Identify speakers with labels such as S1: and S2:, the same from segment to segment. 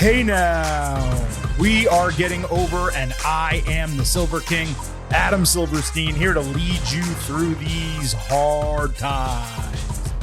S1: Hey now, we are getting over, and I am the Silver King, Adam Silverstein, here to lead you through these hard times.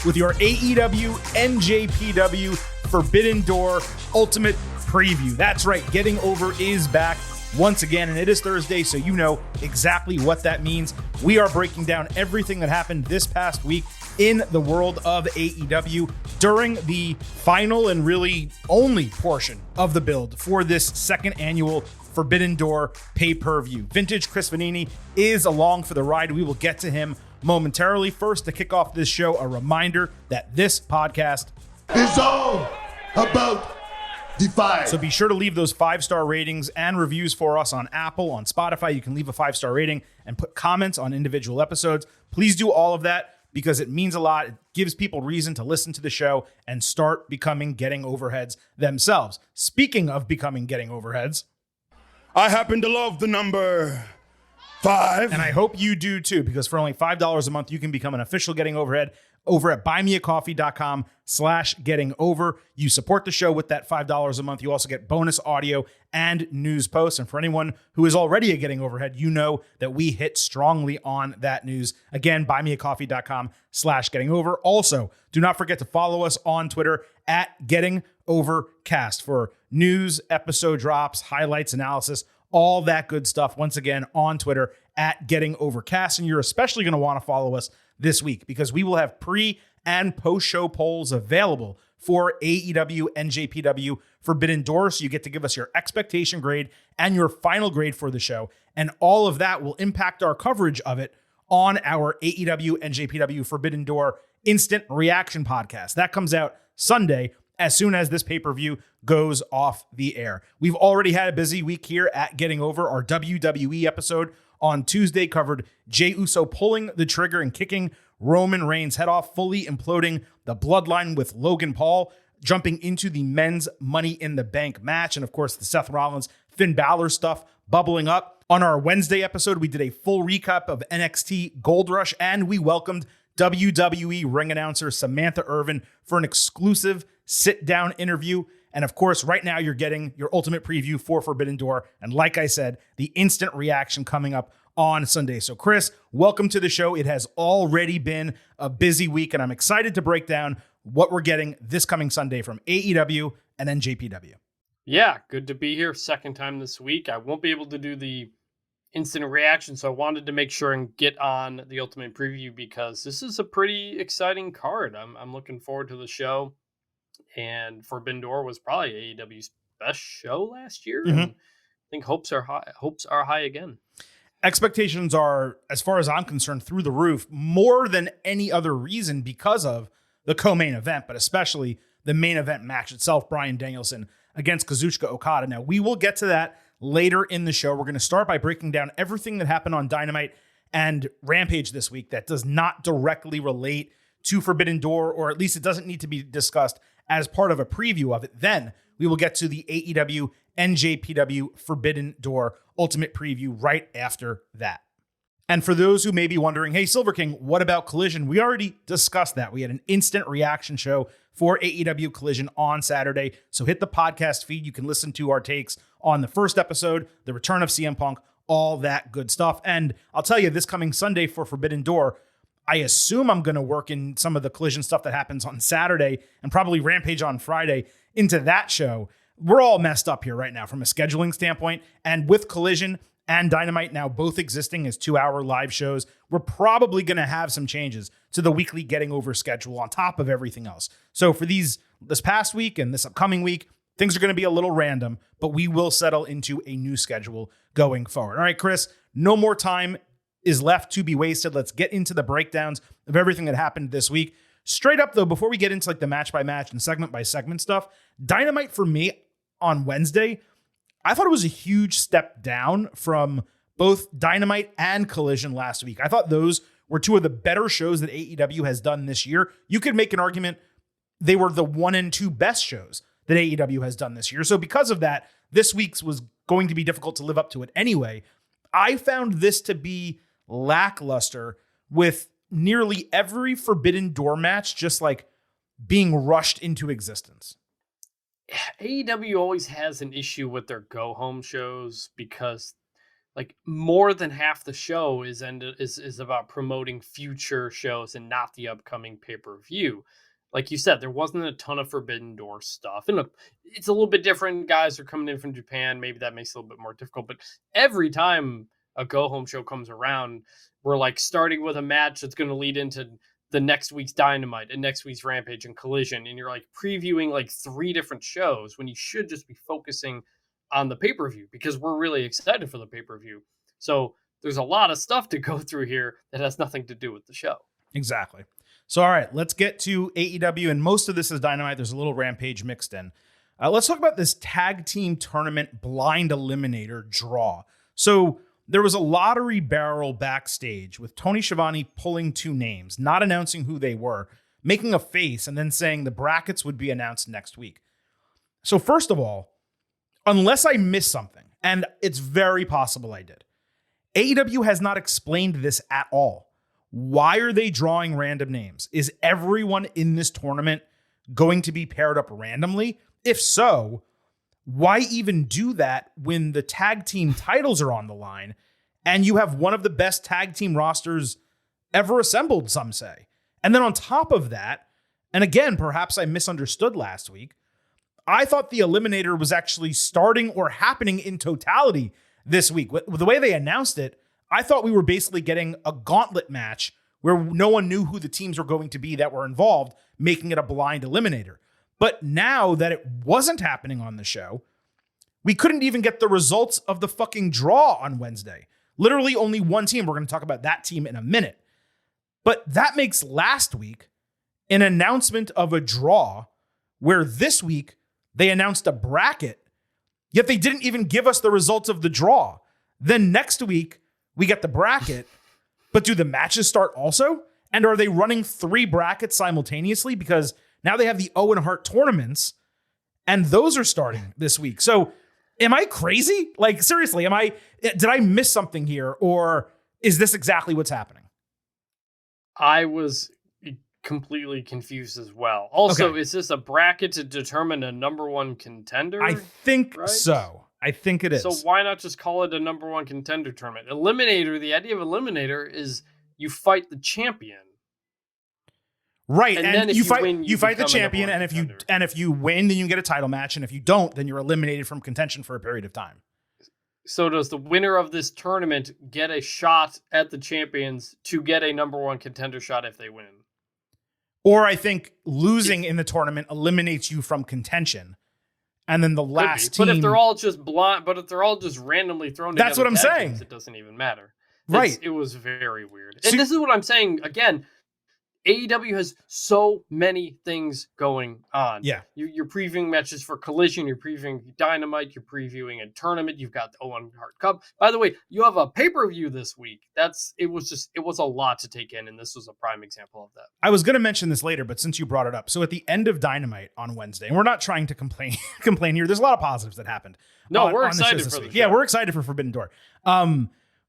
S1: With your AEW NJPW Forbidden Door Ultimate Preview. That's right, Getting Over is back once again, and it is Thursday, so you know exactly what that means. We are breaking down everything that happened this past week in the world of AEW during the final and really only portion of the build for this second annual Forbidden Door pay-per-view. Vintage Chris Vanini is along for the ride. We will get to him momentarily. First, to kick off this show, a reminder that this podcast
S2: is all about Defy.
S1: So be sure to leave those 5-star ratings and reviews for us on Apple, on Spotify. You can leave a 5-star rating and put comments on individual episodes. Please do all of that because it means a lot. It gives people reason to listen to the show and start becoming Getting Overheads themselves. Speaking of becoming Getting Overheads,
S2: I happen to love the number 5.
S1: and I hope you do too, because for only $5 a month, you can become an official Getting Overhead over at buymeacoffee.com/gettingover. You support the show with that $5 a month. You also get bonus audio and news posts. And for anyone who is already a Getting Overhead, you know that we hit strongly on that news. Again, buymeacoffee.com/gettingover. Also, do not forget to follow us on Twitter at Getting Overcast for news, episode drops, highlights, analysis, all that good stuff. Once again, on Twitter at Getting Overcast. And you're especially going to want to follow us this week because we will have pre and post show polls available for AEW NJPW Forbidden Door. So you get to give us your expectation grade and your final grade for the show. And all of that will impact our coverage of it on our AEW NJPW Forbidden Door Instant Reaction podcast. That comes out Sunday as soon as this pay-per-view goes off the air. We've already had a busy week here at Getting Over. Our WWE episode on Tuesday covered Jey Uso pulling the trigger and kicking Roman Reigns' head off, fully imploding the bloodline with Logan Paul, jumping into the men's Money in the Bank match, and of course the Seth Rollins, Finn Balor stuff bubbling up. On our Wednesday episode, we did a full recap of NXT Gold Rush, and we welcomed WWE ring announcer Samantha Irvin for an exclusive sit-down interview. And of course, right now you're getting your ultimate preview for Forbidden Door. And like I said, the instant reaction coming up on Sunday. So Chris, welcome to the show. It has already been a busy week, and I'm excited to break down what we're getting this coming Sunday from AEW and NJPW.
S3: Yeah, good to be here. Second time this week. I won't be able to do the instant reaction, so I wanted to make sure and get on the ultimate preview because this is a pretty exciting card. I'm looking forward to the show. And Forbidden Door was probably AEW's best show last year.
S1: Mm-hmm.
S3: And I think hopes are high again.
S1: Expectations are, as far as I'm concerned, through the roof, more than any other reason because of the co-main event, but especially the main event match itself, Bryan Danielson against Kazuchika Okada. Now, we will get to that later in the show. We're going to start by breaking down everything that happened on Dynamite and Rampage this week that does not directly relate to Forbidden Door, or at least it doesn't need to be discussed as part of a preview of it. Then we will get to the AEW NJPW Forbidden Door Ultimate Preview right after that. And for those who may be wondering, hey, Silver King, what about Collision? We already discussed that. We had an instant reaction show for AEW Collision on Saturday. So hit the podcast feed. You can listen to our takes on the first episode, the return of CM Punk, all that good stuff. And I'll tell you, this coming Sunday for Forbidden Door, I assume I'm going to work in some of the Collision stuff that happens on Saturday and probably Rampage on Friday into that show. We're all messed up here right now from a scheduling standpoint. And with Collision and Dynamite now both existing as 2-hour live shows, we're probably going to have some changes to the weekly Getting Over schedule on top of everything else. So for this past week and this upcoming week, things are going to be a little random, but we will settle into a new schedule going forward. All right, Chris, no more time is left to be wasted. Let's get into the breakdowns of everything that happened this week. Straight up, though, before we get into like the match by match and segment by segment stuff, Dynamite for me on Wednesday, I thought it was a huge step down from both Dynamite and Collision last week. I thought those were two of the better shows that AEW has done this year. You could make an argument they were the 1 and 2 best shows that AEW has done this year. So because of that, this week's was going to be difficult to live up to it anyway. I found this to be lackluster with nearly every Forbidden Door match just like being rushed into existence.
S3: AEW always has an issue with their go home shows because like more than half the show is about promoting future shows and not the upcoming pay-per-view. Like you said, there wasn't a ton of Forbidden Door stuff. And look, it's a little bit different. Guys are coming in from Japan. Maybe that makes it a little bit more difficult. But every time a go home show comes around, we're like starting with a match that's going to lead into the next week's Dynamite and next week's Rampage and Collision. And you're like previewing like 3 different shows when you should just be focusing on the pay-per-view because we're really excited for the pay-per-view. So there's a lot of stuff to go through here that has nothing to do with the show.
S1: Exactly. So, all right, let's get to AEW. And most of this is Dynamite. There's a little Rampage mixed in. Let's talk about this tag team tournament blind eliminator draw. So there was a lottery barrel backstage with Tony Schiavone pulling 2 names, not announcing who they were, making a face, and then saying the brackets would be announced next week. So first of all, unless I missed something, and it's very possible I did, AEW has not explained this at all. Why are they drawing random names? Is everyone in this tournament going to be paired up randomly? If so, why even do that when the tag team titles are on the line and you have one of the best tag team rosters ever assembled, some say? And then on top of that, and again, perhaps I misunderstood last week, I thought the Eliminator was actually starting or happening in totality this week. With the way they announced it, I thought we were basically getting a gauntlet match where no one knew who the teams were going to be that were involved, making it a blind eliminator. But now that it wasn't happening on the show, we couldn't even get the results of the fucking draw on Wednesday. Literally only one team. We're going to talk about that team in a minute. But that makes last week an announcement of a draw where this week they announced a bracket, yet they didn't even give us the results of the draw. Then next week, we get the bracket, but do the matches start also? And are they running 3 brackets simultaneously? Because now they have the Owen Hart tournaments, and those are starting this week. So am I crazy? Like, seriously, did I miss something here, or is this exactly what's happening?
S3: I was completely confused as well. Also,
S1: Okay.
S3: Is this a bracket to determine a number 1 contender?
S1: I think so. I think it is.
S3: So why not just call it a number 1 contender tournament? Eliminator, the idea of Eliminator is you fight the champion.
S1: Right,
S3: And
S1: and
S3: then if
S1: you
S3: you
S1: fight
S3: win, you
S1: you fight the
S3: become a number
S1: champion,
S3: one
S1: and if you win, then you get a title match, and if you don't, then you're eliminated from contention for a period of time.
S3: So does the winner of this tournament get a shot at the champions to get a number 1 contender shot if they win?
S1: Or I think losing in the tournament eliminates you from contention, and then the last team.
S3: But if they're all just if they're all just randomly thrown together,
S1: that's what I'm saying.
S3: Teams, it doesn't even matter.
S1: Right.
S3: It was very weird. And this is what I'm saying again. AEW has so many things going on.
S1: Yeah.
S3: You're previewing matches for Collision. You're previewing Dynamite. You're previewing a tournament. You've got the Owen Hart Cup. By the way, you have a pay-per-view this week. It was a lot to take in, and this was a prime example of that.
S1: I was going to mention this later, but since you brought it up, so at the end of Dynamite on Wednesday, and we're not trying to complain here. There's a lot of positives that happened.
S3: No, we're excited for the show.
S1: Yeah, we're excited for Forbidden Door.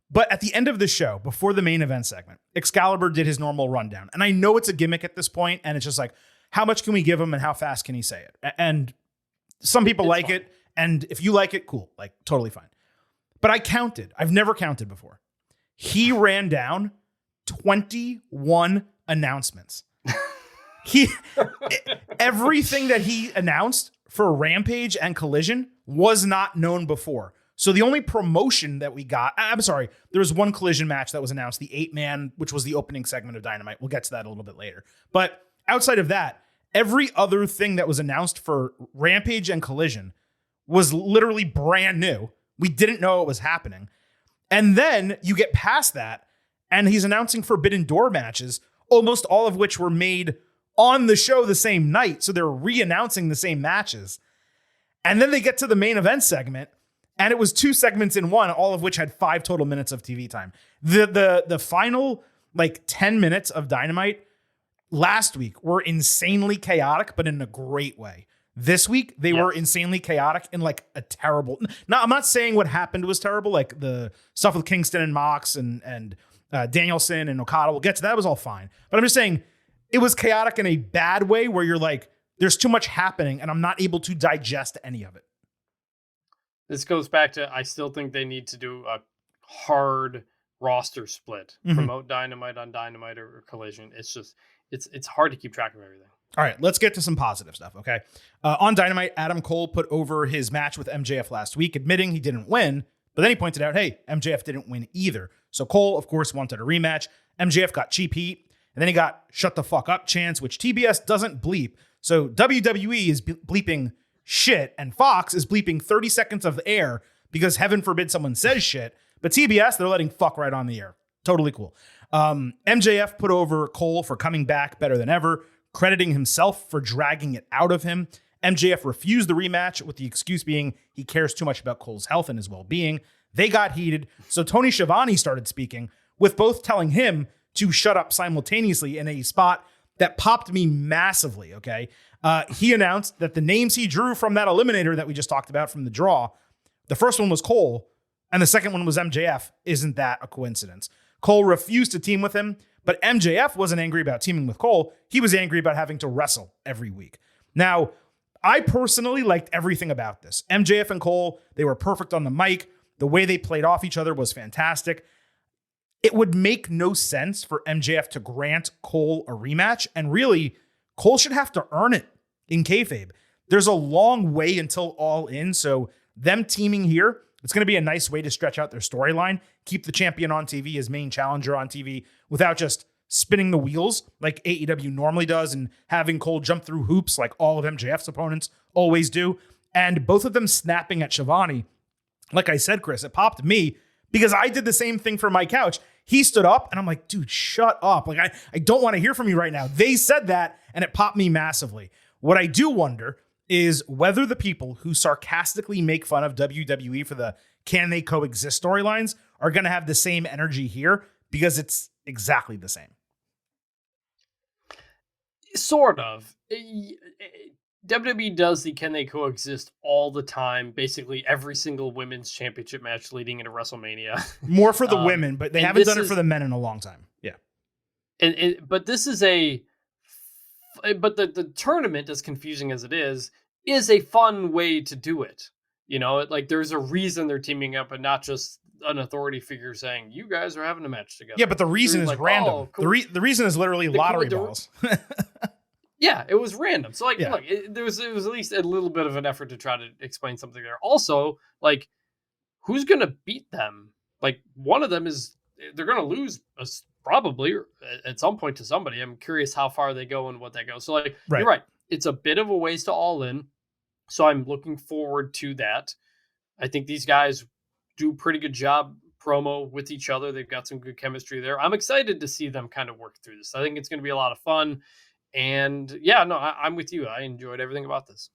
S1: But at the end of the show, before the main event segment, Excalibur did his normal rundown. And I know it's a gimmick at this point, and it's just like, how much can we give him and how fast can he say it? And some people like it, and if you like it, cool, like totally fine. But I counted. I've never counted before. He ran down 21 announcements. Everything that he announced for Rampage and Collision was not known before. So the only promotion that we got, there was one Collision match that was announced, the 8-man, which was the opening segment of Dynamite. We'll get to that a little bit later. But outside of that, every other thing that was announced for Rampage and Collision was literally brand new. We didn't know it was happening. And then you get past that, and he's announcing Forbidden Door matches, almost all of which were made on the show the same night. So they're re-announcing the same matches. And then they get to the main event segment, and it was 2 segments in one, all of which had 5 total minutes of TV time. The final 10 minutes of Dynamite last week were insanely chaotic, but in a great way. This week, they were insanely chaotic in a terrible... Now, I'm not saying what happened was terrible, like the stuff with Kingston and Mox and Danielson and Okada. We'll get to that. It was all fine. But I'm just saying it was chaotic in a bad way where you're like, there's too much happening and I'm not able to digest any of it.
S3: This goes back to, I still think they need to do a hard roster split. Promote Dynamite on Dynamite or Collision. It's just, it's hard to keep track of everything.
S1: All right, let's get to some positive stuff, okay? On Dynamite, Adam Cole put over his match with MJF last week, admitting he didn't win, but then he pointed out, hey, MJF didn't win either. So Cole, of course, wanted a rematch. MJF got cheap heat, and then he got shut the fuck up chants, which TBS doesn't bleep. So WWE is bleeping shit, and Fox is bleeping 30 seconds of the air because heaven forbid someone says shit, but TBS, they're letting fuck right on the air. Totally cool. MJF put over Cole for coming back better than ever, crediting himself for dragging it out of him. MJF refused the rematch with the excuse being he cares too much about Cole's health and his well-being. They got heated, so Tony Schiavone started speaking, with both telling him to shut up simultaneously in a spot that popped me massively, okay? He announced that the names he drew from that eliminator that we just talked about from the draw, the first one was Cole, and the second one was MJF. Isn't that a coincidence? Cole refused to team with him, but MJF wasn't angry about teaming with Cole. He was angry about having to wrestle every week. Now, I personally liked everything about this. MJF and Cole, they were perfect on the mic. The way they played off each other was fantastic. It would make no sense for MJF to grant Cole a rematch, and really, Cole should have to earn it in kayfabe. There's a long way until All In, so them teaming here, it's going to be a nice way to stretch out their storyline, keep the champion on TV, his main challenger on TV, without just spinning the wheels like AEW normally does and having Cole jump through hoops like all of MJF's opponents always do. And both of them snapping at Schiavone. Like I said, Chris, it popped me because I did the same thing for my couch. He stood up and I'm like, dude, shut up. Like, I don't want to hear from you right now. They said that and it popped me massively. What I do wonder is whether the people who sarcastically make fun of WWE for the can they coexist storylines are going to have the same energy here, because it's exactly the same.
S3: Sort of. WWE does the can they coexist all the time, basically every single women's championship match leading into WrestleMania.
S1: More for the women, but they haven't done it for the men in a long time. Yeah.
S3: But this is the tournament, as confusing as it is a fun way to do it. You know, like there's a reason they're teaming up and not just an authority figure saying, you guys are having a match together.
S1: Yeah, but the reason is
S3: like,
S1: random.
S3: Oh, cool.
S1: The reason is literally lottery balls.
S3: Yeah, it was random. So like,
S1: Yeah.
S3: look, it was at least a little bit of an effort to try to explain something there. Also, like, who's going to beat them? Like, one of them they're going to lose probably at some point to somebody. I'm curious how far they go and what they go. So like,
S1: Right.
S3: You're right. It's a bit of a ways to All In. So I'm looking forward to that. I think these guys do a pretty good job promo with each other. They've got some good chemistry there. I'm excited to see them kind of work through this. I think it's going to be a lot of fun. And yeah, no, I'm with you. I enjoyed everything about this.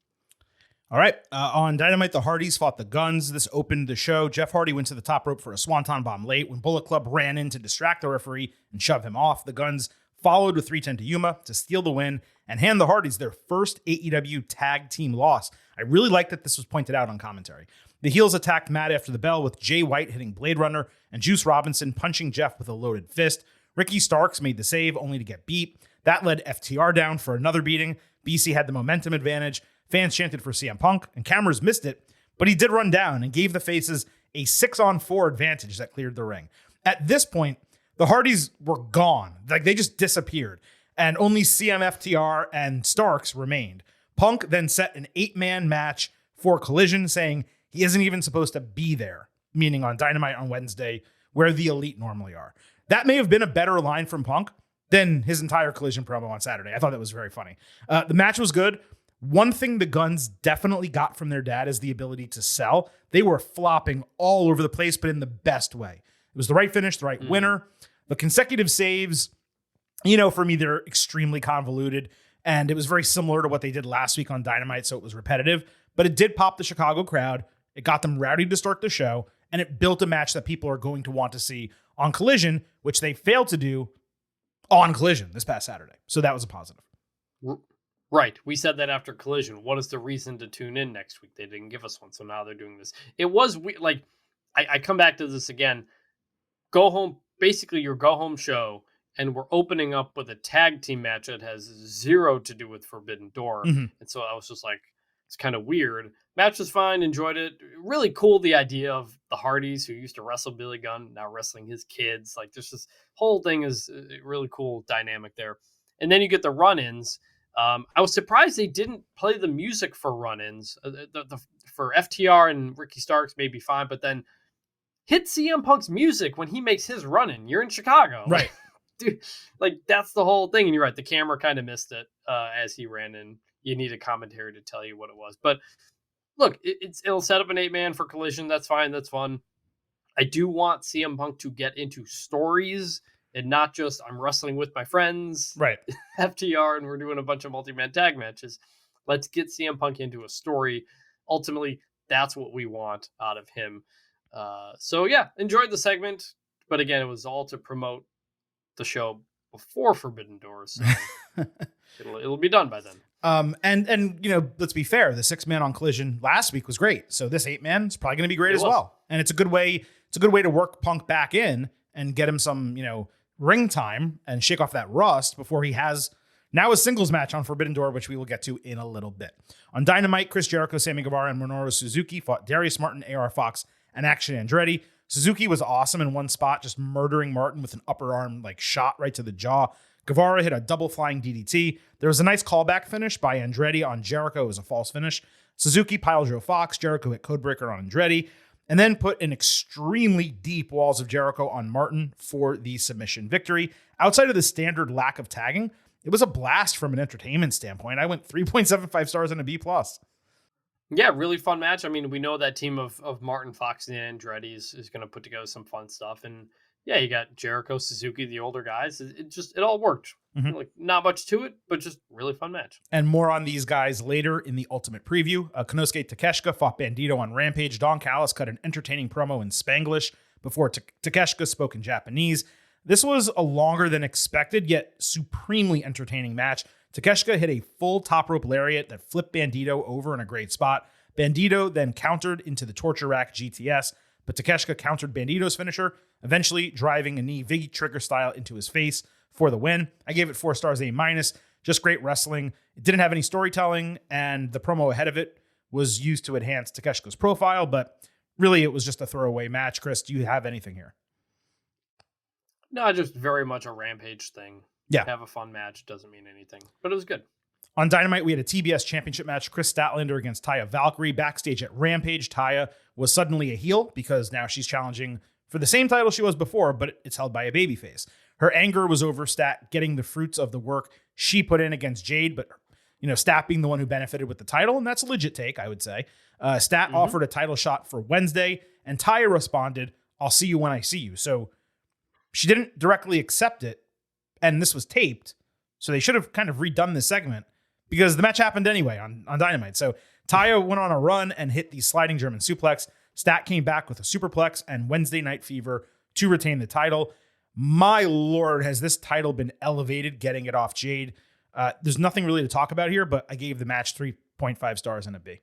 S1: All right. On Dynamite, the Hardys fought the Guns. This opened the show. Jeff Hardy went to the top rope for a Swanton Bomb late when Bullet Club ran in to distract the referee and shove him off. The Guns followed with 310 to Yuma to steal the win and hand the Hardys their first AEW tag team loss. I really like that this was pointed out on commentary. The heels attacked Matt after the bell with Jay White hitting Blade Runner and Juice Robinson punching Jeff with a loaded fist. Ricky Starks made the save only to get beat. That led FTR down for another beating. BC had the momentum advantage. Fans chanted for CM Punk, and cameras missed it, but he did run down and gave the faces a 6-on-4 advantage that cleared the ring. At this point, the Hardys were gone. Like, they just disappeared, and only CM, FTR, and Starks remained. Punk then set an 8-man match for Collision, saying he isn't even supposed to be there, meaning on Dynamite on Wednesday, where the Elite normally are. That may have been a better line from Punk than his entire Collision promo on Saturday. I thought that was very funny. The match was good. One thing the Guns definitely got from their dad is the ability to sell. They were flopping all over the place, but in the best way. It was the right finish, the right winner. The consecutive saves, you know, for me, they're extremely convoluted. And it was very similar to what they did last week on Dynamite, so it was repetitive. But it did pop the Chicago crowd. It got them rowdy to start the show. And it built a match that people are going to want to see on Collision, which they failed to do on Collision this past Saturday. So that was a positive.
S3: Right. We said that after Collision. What is the reason to tune in next week? They didn't give us one, so now they're doing this. It was like, I come back to this again. Go home, basically your go home show and we're opening up with a tag team match that has zero to do with Forbidden Door.
S1: Mm-hmm.
S3: And so I was just like, it's kind of weird. Match was fine, enjoyed it. Really cool, the idea of the Hardys, who used to wrestle Billy Gunn, now wrestling his kids. Like, there's this whole thing is a really cool dynamic there. And then you get the run-ins. I was surprised they didn't play the music for run-ins. For FTR and Ricky Starks may be fine, but then hit CM Punk's music when he makes his run-in. You're in Chicago.
S1: Right.
S3: Dude, like, that's the whole thing. And you're right, the camera kind of missed it as he ran in. You need a commentary to tell you what it was. But look, it'll set up an 8-man for Collision. That's fine. That's fun. I do want CM Punk to get into stories and not just I'm wrestling with my friends,
S1: Right.
S3: FTR, and we're doing a bunch of multi-man tag matches. Let's get CM Punk into a story. Ultimately, that's what we want out of him. So yeah, enjoyed the segment. But again, it was all to promote the show before Forbidden Doors. So it'll be done by then.
S1: And you know, let's be fair. The 6-man on Collision last week was great. So this 8-man is probably going to be great as well. And it's a good way to work Punk back in and get him some, you know, ring time and shake off that rust before he has now a singles match on Forbidden Door, which we will get to in a little bit. On Dynamite, Chris Jericho, Sammy Guevara, and Minoru Suzuki fought Darius Martin, AR Fox, and Action Andretti. Suzuki was awesome in one spot, just murdering Martin with an upper arm like shot right to the jaw. Guevara hit a double flying DDT. There was a nice callback finish by Andretti on Jericho. It was a false finish. Suzuki pile drove Fox. Jericho hit Codebreaker on Andretti, and then put an extremely deep Walls of Jericho on Martin for the submission victory. Outside of the standard lack of tagging, it was a blast from an entertainment standpoint. I went 3.75 stars and a B+.
S3: Yeah, really fun match. I mean, we know that team of Martin, Fox, and Andretti is going to put together some fun stuff. And yeah, you got Jericho, Suzuki, the older guys. It all worked.
S1: Mm-hmm.
S3: Like, not much to it, but just really fun match.
S1: And more on these guys later in the Ultimate Preview. Konosuke Takeshita fought Bandito on Rampage. Don Callis cut an entertaining promo in Spanglish before Takeshita spoke in Japanese. This was a longer than expected, yet supremely entertaining match. Takeshita hit a full top rope lariat that flipped Bandito over in a great spot. Bandito then countered into the torture rack GTS, but Takeshita countered Bandito's finisher, eventually driving a knee Viggy Trigger style into his face for the win. I gave it 4 stars, A-. Just great wrestling. It didn't have any storytelling, and the promo ahead of it was used to enhance Takeshita's profile, but really it was just a throwaway match. Chris, do you have anything here?
S3: No, just very much a Rampage thing.
S1: Yeah.
S3: Have a fun match. Doesn't mean anything, but it was good.
S1: On Dynamite, we had a TBS championship match. Chris Statlander against Taya Valkyrie. Backstage at Rampage, Taya was suddenly a heel because now she's challenging for the same title she was before, but it's held by a babyface. Her anger was over Stat getting the fruits of the work she put in against Jade, but you know, Stat being the one who benefited with the title, and that's a legit take, I would say. Stat offered a title shot for Wednesday, and Taya responded, "I'll see you when I see you." So she didn't directly accept it, and this was taped, so they should have kind of redone this segment because the match happened anyway on Dynamite. So Taya went on a run and hit the sliding German suplex. Stat came back with a superplex and Wednesday Night Fever to retain the title. My Lord, has this title been elevated, getting it off Jade. There's nothing really to talk about here, but I gave the match 3.5 stars and a B.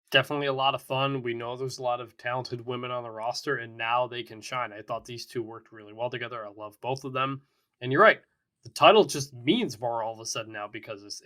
S3: Definitely a lot of fun. We know there's a lot of talented women on the roster, and now they can shine. I thought these two worked really well together. I love both of them. And you're right. The title just means more all of a sudden now because it's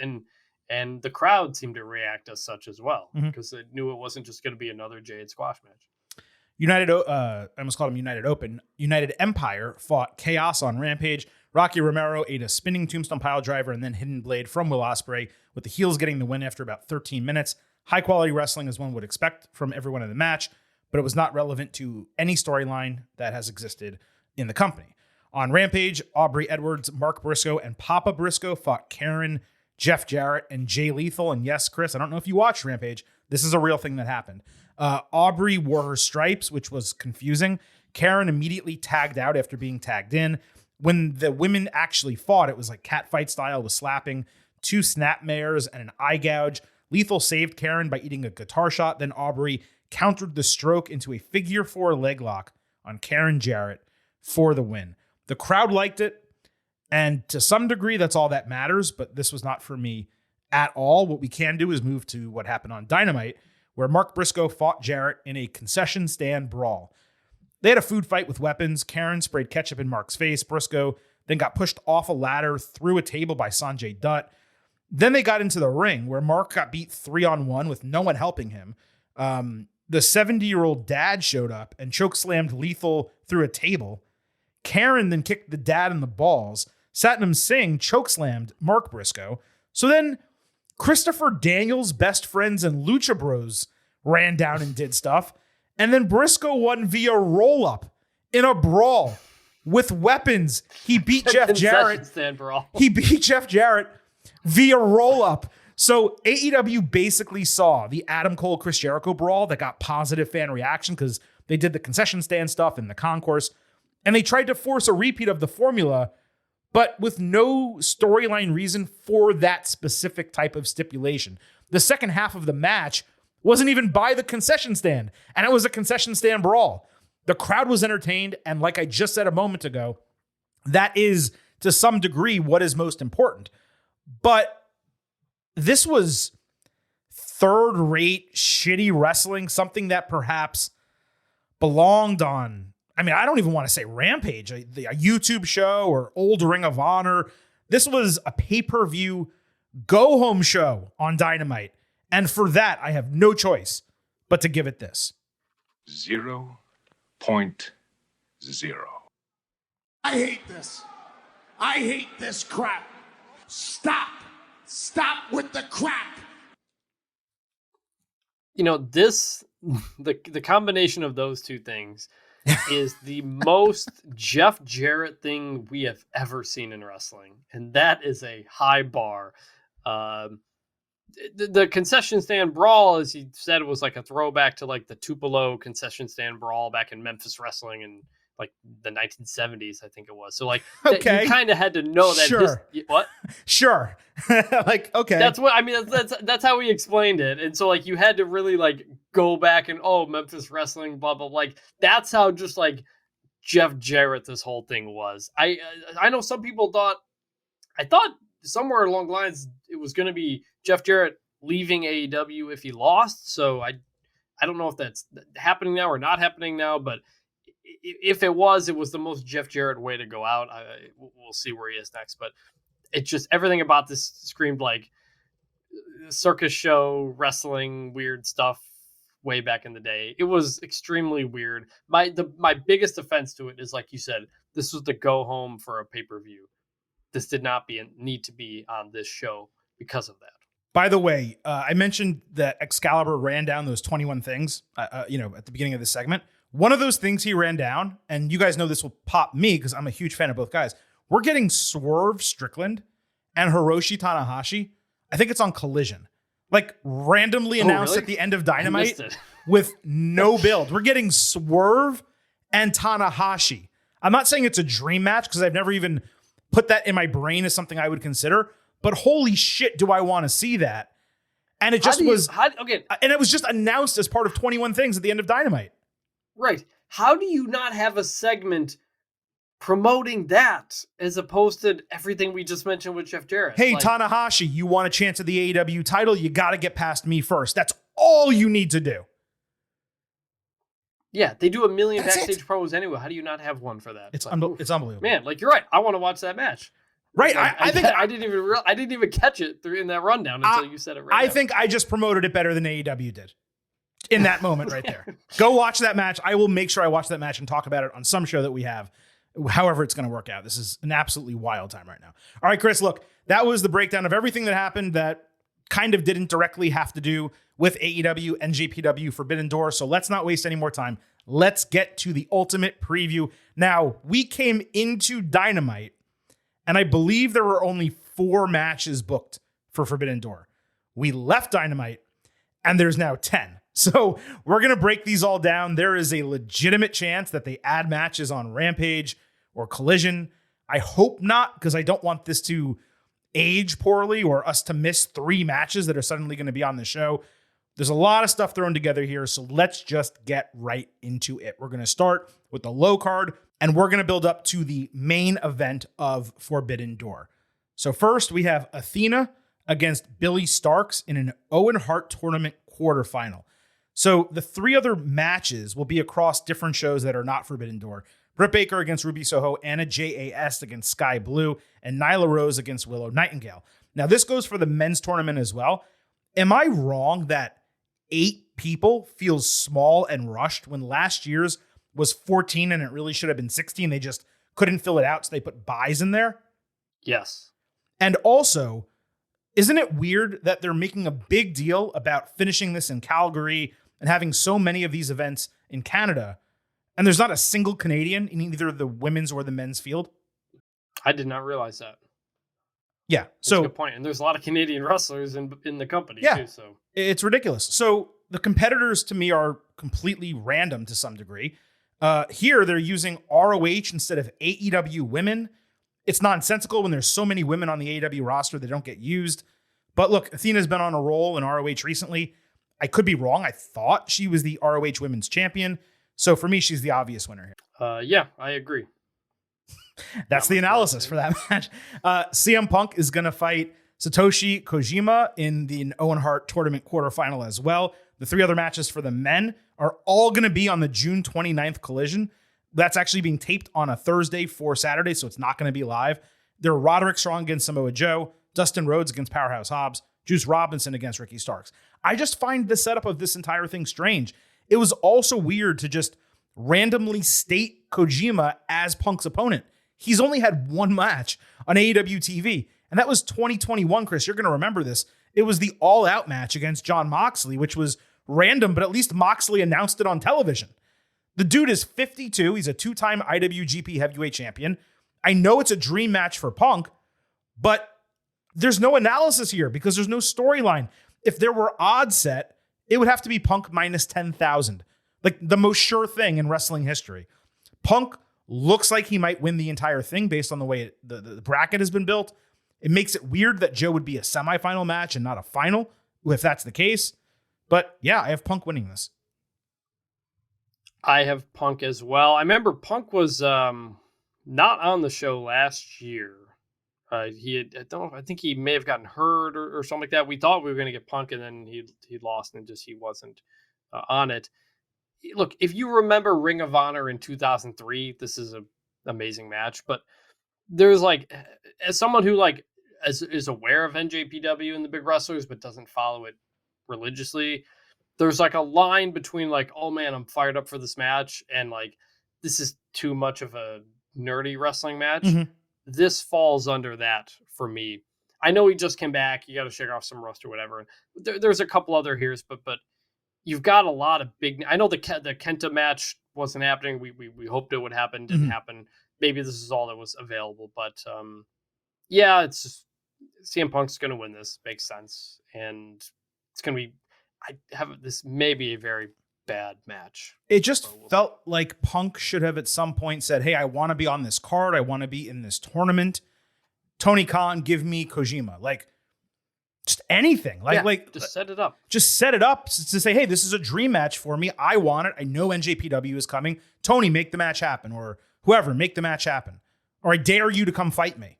S3: and the crowd seemed to react as such as well because they knew it wasn't just going to be another Jade squash match.
S1: I almost called them United Open. United Empire fought Chaos on Rampage. Rocky Romero ate a spinning tombstone pile driver and then hidden blade from Will Ospreay, with the heels getting the win after about 13 minutes. High quality wrestling as one would expect from everyone in the match, but it was not relevant to any storyline that has existed in the company. On Rampage, Aubrey Edwards, Mark Briscoe, and Papa Briscoe fought Karen, Jeff Jarrett, and Jay Lethal. And yes, Chris, I don't know if you watched Rampage. This is a real thing that happened. Aubrey wore her stripes, which was confusing. Karen immediately tagged out after being tagged in. When the women actually fought, it was like cat fight style with slapping, 2 snapmares, and an eye gouge. Lethal saved Karen by eating a guitar shot. Then Aubrey countered the stroke into a figure 4 leg lock on Karen Jarrett for the win. The crowd liked it, and to some degree, that's all that matters, but this was not for me at all. What we can do is move to what happened on Dynamite, where Mark Briscoe fought Jarrett in a concession stand brawl. They had a food fight with weapons. Karen sprayed ketchup in Mark's face. Briscoe then got pushed off a ladder through a table by Sanjay Dutt. Then they got into the ring where Mark got beat 3-on-1 with no one helping him. The 70-year-old dad showed up and chokeslammed Lethal through a table. Karen then kicked the dad in the balls. Satnam Singh chokeslammed Mark Briscoe. So then Christopher Daniels' best friends and Lucha Bros ran down and did stuff. And then Briscoe won via roll-up in a brawl with weapons. He beat Jeff Jarrett. He beat Jeff Jarrett via roll-up. So AEW basically saw the Adam Cole Chris Jericho brawl that got positive fan reaction because they did the concession stand stuff in the concourse. And they tried to force a repeat of the formula, but with no storyline reason for that specific type of stipulation. The second half of the match wasn't even by the concession stand, and it was a concession stand brawl. The crowd was entertained, and like I just said a moment ago, that is, to some degree, what is most important. But this was third-rate, shitty wrestling, something that perhaps belonged on, I mean, I don't even want to say Rampage, a YouTube show or old Ring of Honor. This was a pay-per-view go-home show on Dynamite. And for that, I have no choice but to give it this.
S4: 0.0.
S5: I hate this. I hate this crap. Stop. Stop with the crap.
S3: You know, the combination of those two things is the most Jeff Jarrett thing we have ever seen in wrestling. And that is a high bar. The concession stand brawl, as he said, was like a throwback to like the Tupelo concession stand brawl back in Memphis wrestling in like the 1970s, I think it was. So like, okay, you kind of had to know that.
S1: Sure.
S3: What?
S1: Sure. Like, okay.
S3: That's what I mean. That's how he explained it. And so like, you had to really like go back and Memphis wrestling, blah blah. Like that's how just like Jeff Jarrett this whole thing was. I know some people thought. I thought somewhere along the lines it was going to be Jeff Jarrett leaving AEW if he lost. So I don't know if that's happening now or not happening now, but if it was the most Jeff Jarrett way to go out. We'll see where he is next, but it just, everything about this screamed like circus show, wrestling, weird stuff way back in the day. It was extremely weird. My biggest offense to it is, like you said, this was the go home for a pay-per-view. This did not need to be on this show because of that.
S1: By the way, I mentioned that Excalibur ran down those 21 things, at the beginning of this segment. One of those things he ran down, and you guys know this will pop me because I'm a huge fan of both guys. We're getting Swerve Strickland and Hiroshi Tanahashi. I think it's on Collision. Like randomly announced
S3: really?
S1: At the end of Dynamite with no build. We're getting Swerve and Tanahashi. I'm not saying it's a dream match because I've never even put that in my brain as something I would consider. But holy shit, do I want to see that? And it just was. And it was just announced as part of 21 things at the end of Dynamite.
S3: Right. How do you not have a segment promoting that as opposed to everything we just mentioned with Jeff Jarrett?
S1: Hey, Tanahashi, you want a chance at the AEW title? You got to get past me first. That's all you need to do.
S3: Yeah, they do a million backstage promos anyway. How do you not have one for that?
S1: It's unbelievable.
S3: Man, like you're right. I want to watch that match.
S1: Right.
S3: Like, I didn't even catch it in that rundown until you said it right
S1: I
S3: now.
S1: think I just promoted it better than AEW did. In that moment right there. Go watch that match. I will make sure I watch that match and talk about it on some show that we have, however it's going to work out. This is an absolutely wild time right now. All right, Chris, look, that was the breakdown of everything that happened that kind of didn't directly have to do with AEW, NJPW, Forbidden Door. So let's not waste any more time. Let's get to the ultimate preview. Now, we came into Dynamite, and I believe there were only 4 matches booked for Forbidden Door. We left Dynamite, and there's now 10. So we're going to break these all down. There is a legitimate chance that they add matches on Rampage or Collision. I hope not, because I don't want this to age poorly or us to miss 3 matches that are suddenly going to be on the show. There's a lot of stuff thrown together here, so let's just get right into it. We're going to start with the low card, and we're going to build up to the main event of Forbidden Door. So first, we have Athena against Billy Starks in an Owen Hart tournament quarterfinal. So the 3 other matches will be across different shows that are not Forbidden Door. Britt Baker against Ruby Soho, Anna J.A.S. against Sky Blue, and Nyla Rose against Willow Nightingale. Now, this goes for the men's tournament as well. Am I wrong that 8 people feels small and rushed when last year's was 14 and it really should have been 16? They just couldn't fill it out, so they put buys in there?
S3: Yes.
S1: And also, isn't it weird that they're making a big deal about finishing this in Calgary and having so many of these events in Canada, and there's not a single Canadian in either the women's or the men's field?
S3: I did not realize that.
S1: Yeah.
S3: That's
S1: So
S3: a good point. And there's a lot of Canadian wrestlers in the company too. So
S1: it's ridiculous. So the competitors to me are completely random to some degree. Here they're using ROH instead of AEW women. It's nonsensical when there's so many women on the AEW roster that don't get used. But look, Athena's been on a roll in ROH recently. I could be wrong. I thought she was the ROH women's champion. So for me, she's the obvious winner here.
S3: Yeah, I agree.
S1: That's the analysis for that match. CM Punk is going to fight Satoshi Kojima in the Owen Hart tournament quarterfinal as well. The 3 other matches for the men are all going to be on the June 29th Collision. That's actually being taped on a Thursday for Saturday, so it's not going to be live. They're Roderick Strong against Samoa Joe, Dustin Rhodes against Powerhouse Hobbs, Juice Robinson against Ricky Starks. I just find the setup of this entire thing strange. It was also weird to just randomly state Kojima as Punk's opponent. He's only had 1 match on AEW TV, and that was 2021, Chris. You're going to remember this. It was the all-out match against Jon Moxley, which was random, but at least Moxley announced it on television. The dude is 52. He's a 2-time IWGP heavyweight champion. I know it's a dream match for Punk, but there's no analysis here because there's no storyline. If there were odds set, it would have to be Punk minus 10,000. Like the most sure thing in wrestling history. Punk looks like he might win the entire thing based on the way the bracket has been built. It makes it weird that Joe would be a semifinal match and not a final, if that's the case. But yeah, I have Punk winning this.
S3: I have Punk as well. I remember Punk was not on the show last year. I think he may have gotten hurt or something like that. We thought we were going to get Punk, and then he lost, and just he wasn't on it. Look, if you remember Ring of Honor in 2003, this is an amazing match. But there's like, as someone who like is aware of NJPW and the big wrestlers, but doesn't follow it religiously, there's like a line between like, oh man, I'm fired up for this match, and like, this is too much of a nerdy wrestling match. Mm-hmm. This falls under that for me. I know he just came back. You got to shake off some rust or whatever. There's a couple other here, but you've got a lot of big. I know the Kenta match wasn't happening. We hoped it would happen. Didn't happen. Maybe this is all that was available. But yeah, it's just, CM Punk's going to win this. Makes sense, and it's going to be. I have this maybe a very bad match.
S1: It just felt like Punk should have at some point said, hey, I want to be on this card. I want to be in this tournament. Tony Khan, give me Kojima. Like, just anything. Like
S3: just set it up.
S1: Just set it up to say, hey, this is a dream match for me. I want it. I know NJPW is coming. Tony, make the match happen. Or whoever, make the match happen. Or I dare you to come fight me.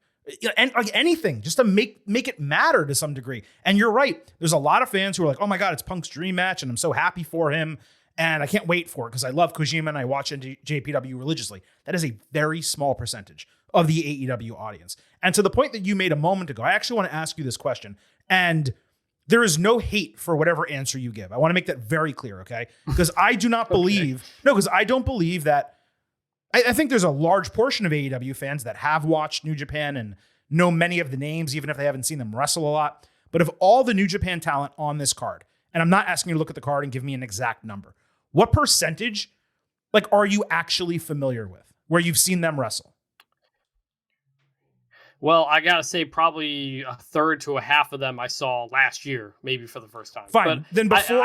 S1: And like anything, just to make it matter to some degree. And you're right. There's a lot of fans who are like, oh my God, it's Punk's dream match, and I'm so happy for him. And I can't wait for it because I love Kojima and I watch JPW religiously. That is a very small percentage of the AEW audience. And to the point that you made a moment ago, I actually want to ask you this question. And there is no hate for whatever answer you give. I want to make that very clear, okay? Because I do not believe, because I don't believe that. I think there's a large portion of AEW fans that have watched New Japan and know many of the names, even if they haven't seen them wrestle a lot. But of all the New Japan talent on this card, and I'm not asking you to look at the card and give me an exact number, what percentage, like, are you actually familiar with where you've seen them wrestle?
S3: Well, I got to say probably a third to a half of them I saw last year, maybe for the first time.
S1: Fine. But then before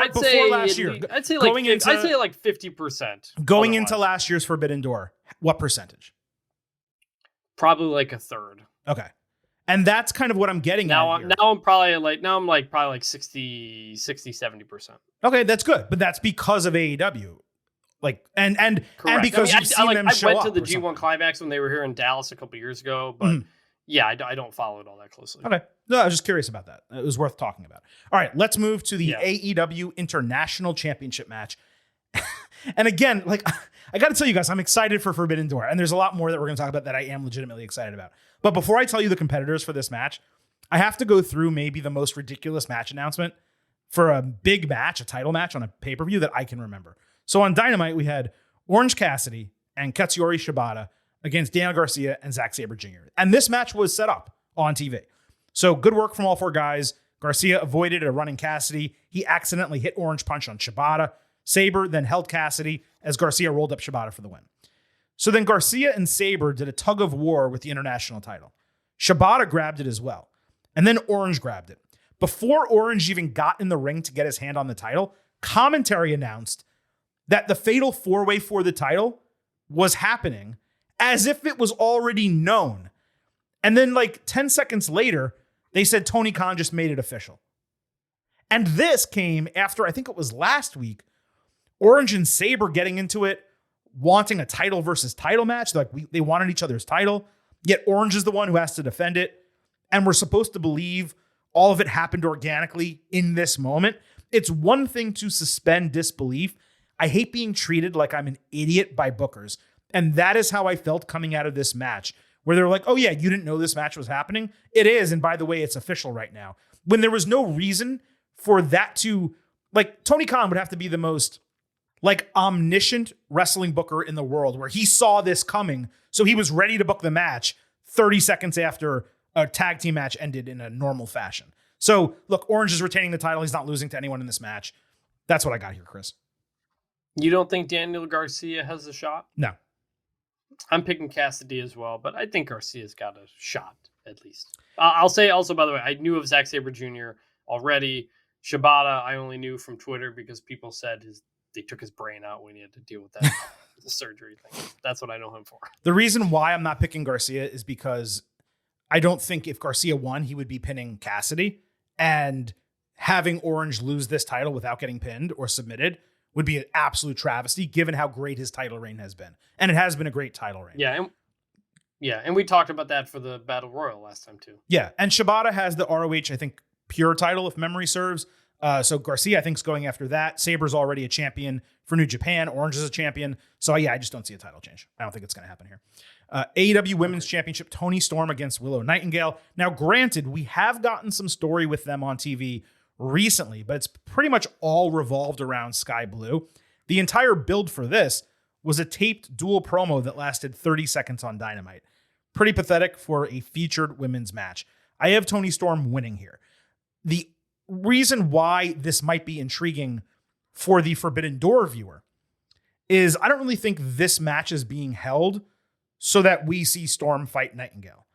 S1: last year,
S3: I'd say like 50%.
S1: Going into last year's Forbidden Door, what percentage?
S3: Probably like a third.
S1: Okay. And that's kind of what I'm getting
S3: now.
S1: at here.
S3: Now I'm probably like 60, 70%.
S1: Okay, that's good. But that's because of AEW. Like, and because you've seen them show up.
S3: I went to the G1 Climax when they were here in Dallas a couple years ago, but Yeah, I don't follow it all that closely.
S1: Okay. No, I was just curious about that. It was worth talking about. All right, let's move to the AEW International Championship match. And again, like, I got to tell you guys, I'm excited for Forbidden Door. And there's a lot more that we're going to talk about that I am legitimately excited about. But before I tell you the competitors for this match, I have to go through maybe the most ridiculous match announcement for a big match, a title match on a pay-per-view that I can remember. So on Dynamite, we had Orange Cassidy and Katsuyori Shibata against Daniel Garcia and Zack Sabre Jr. And this match was set up on TV. So good work from all four guys. Garcia avoided a running Cassidy. He accidentally hit Orange Punch on Shibata. Sabre then held Cassidy as Garcia rolled up Shibata for the win. So then Garcia and Sabre did a tug of war with the international title. Shibata grabbed it as well. And then Orange grabbed it. Before Orange even got in the ring to get his hand on the title, commentary announced that the fatal four-way for the title was happening as if it was already known. And then like 10 seconds later, they said Tony Khan just made it official. And this came after, I think it was last week, Orange and Sabre getting into it, wanting a title versus title match. They wanted each other's title, yet Orange is the one who has to defend it. And we're supposed to believe all of it happened organically in this moment. It's one thing to suspend disbelief. I hate being treated like I'm an idiot by bookers. And that is how I felt coming out of this match, where they're like, oh yeah, you didn't know this match was happening? It is. And by the way, it's official right now. When there was no reason for that to, like, Tony Khan would have to be the most like omniscient wrestling booker in the world, where he saw this coming. So he was ready to book the match 30 seconds after a tag team match ended in a normal fashion. So look, Orange is retaining the title. He's not losing to anyone in this match. That's what I got here, Chris.
S3: You don't think Daniel Garcia has a shot?
S1: No.
S3: I'm picking Cassidy as well, but I think Garcia's got a shot, at least. I'll say also, by the way, I knew of Zack Sabre Jr. already. Shibata, I only knew from Twitter because people said they took his brain out when he had to deal with that the surgery thing. That's what I know him for.
S1: The reason why I'm not picking Garcia is because I don't think if Garcia won, he would be pinning Cassidy. And having Orange lose this title without getting pinned or submitted would be an absolute travesty, given how great his title reign has been. And it has been a great title reign.
S3: And we talked about that for the Battle Royal last time, too.
S1: Yeah, and Shibata has the ROH, I think, pure title, if memory serves. So Garcia, I think, is going after that. Sabre's already a champion for New Japan. Orange is a champion. So, yeah, I just don't see a title change. I don't think it's going to happen here. AEW Women's Championship, Toni Storm against Willow Nightingale. Now, granted, we have gotten some story with them on TV recently, but it's pretty much all revolved around Sky Blue. The entire build for this was a taped dual promo that lasted 30 seconds on Dynamite. Pretty pathetic for a featured women's match. I have Toni Storm winning here. The reason why this might be intriguing for the Forbidden Door viewer is I don't really think this match is being held so that we see Storm fight Nightingale.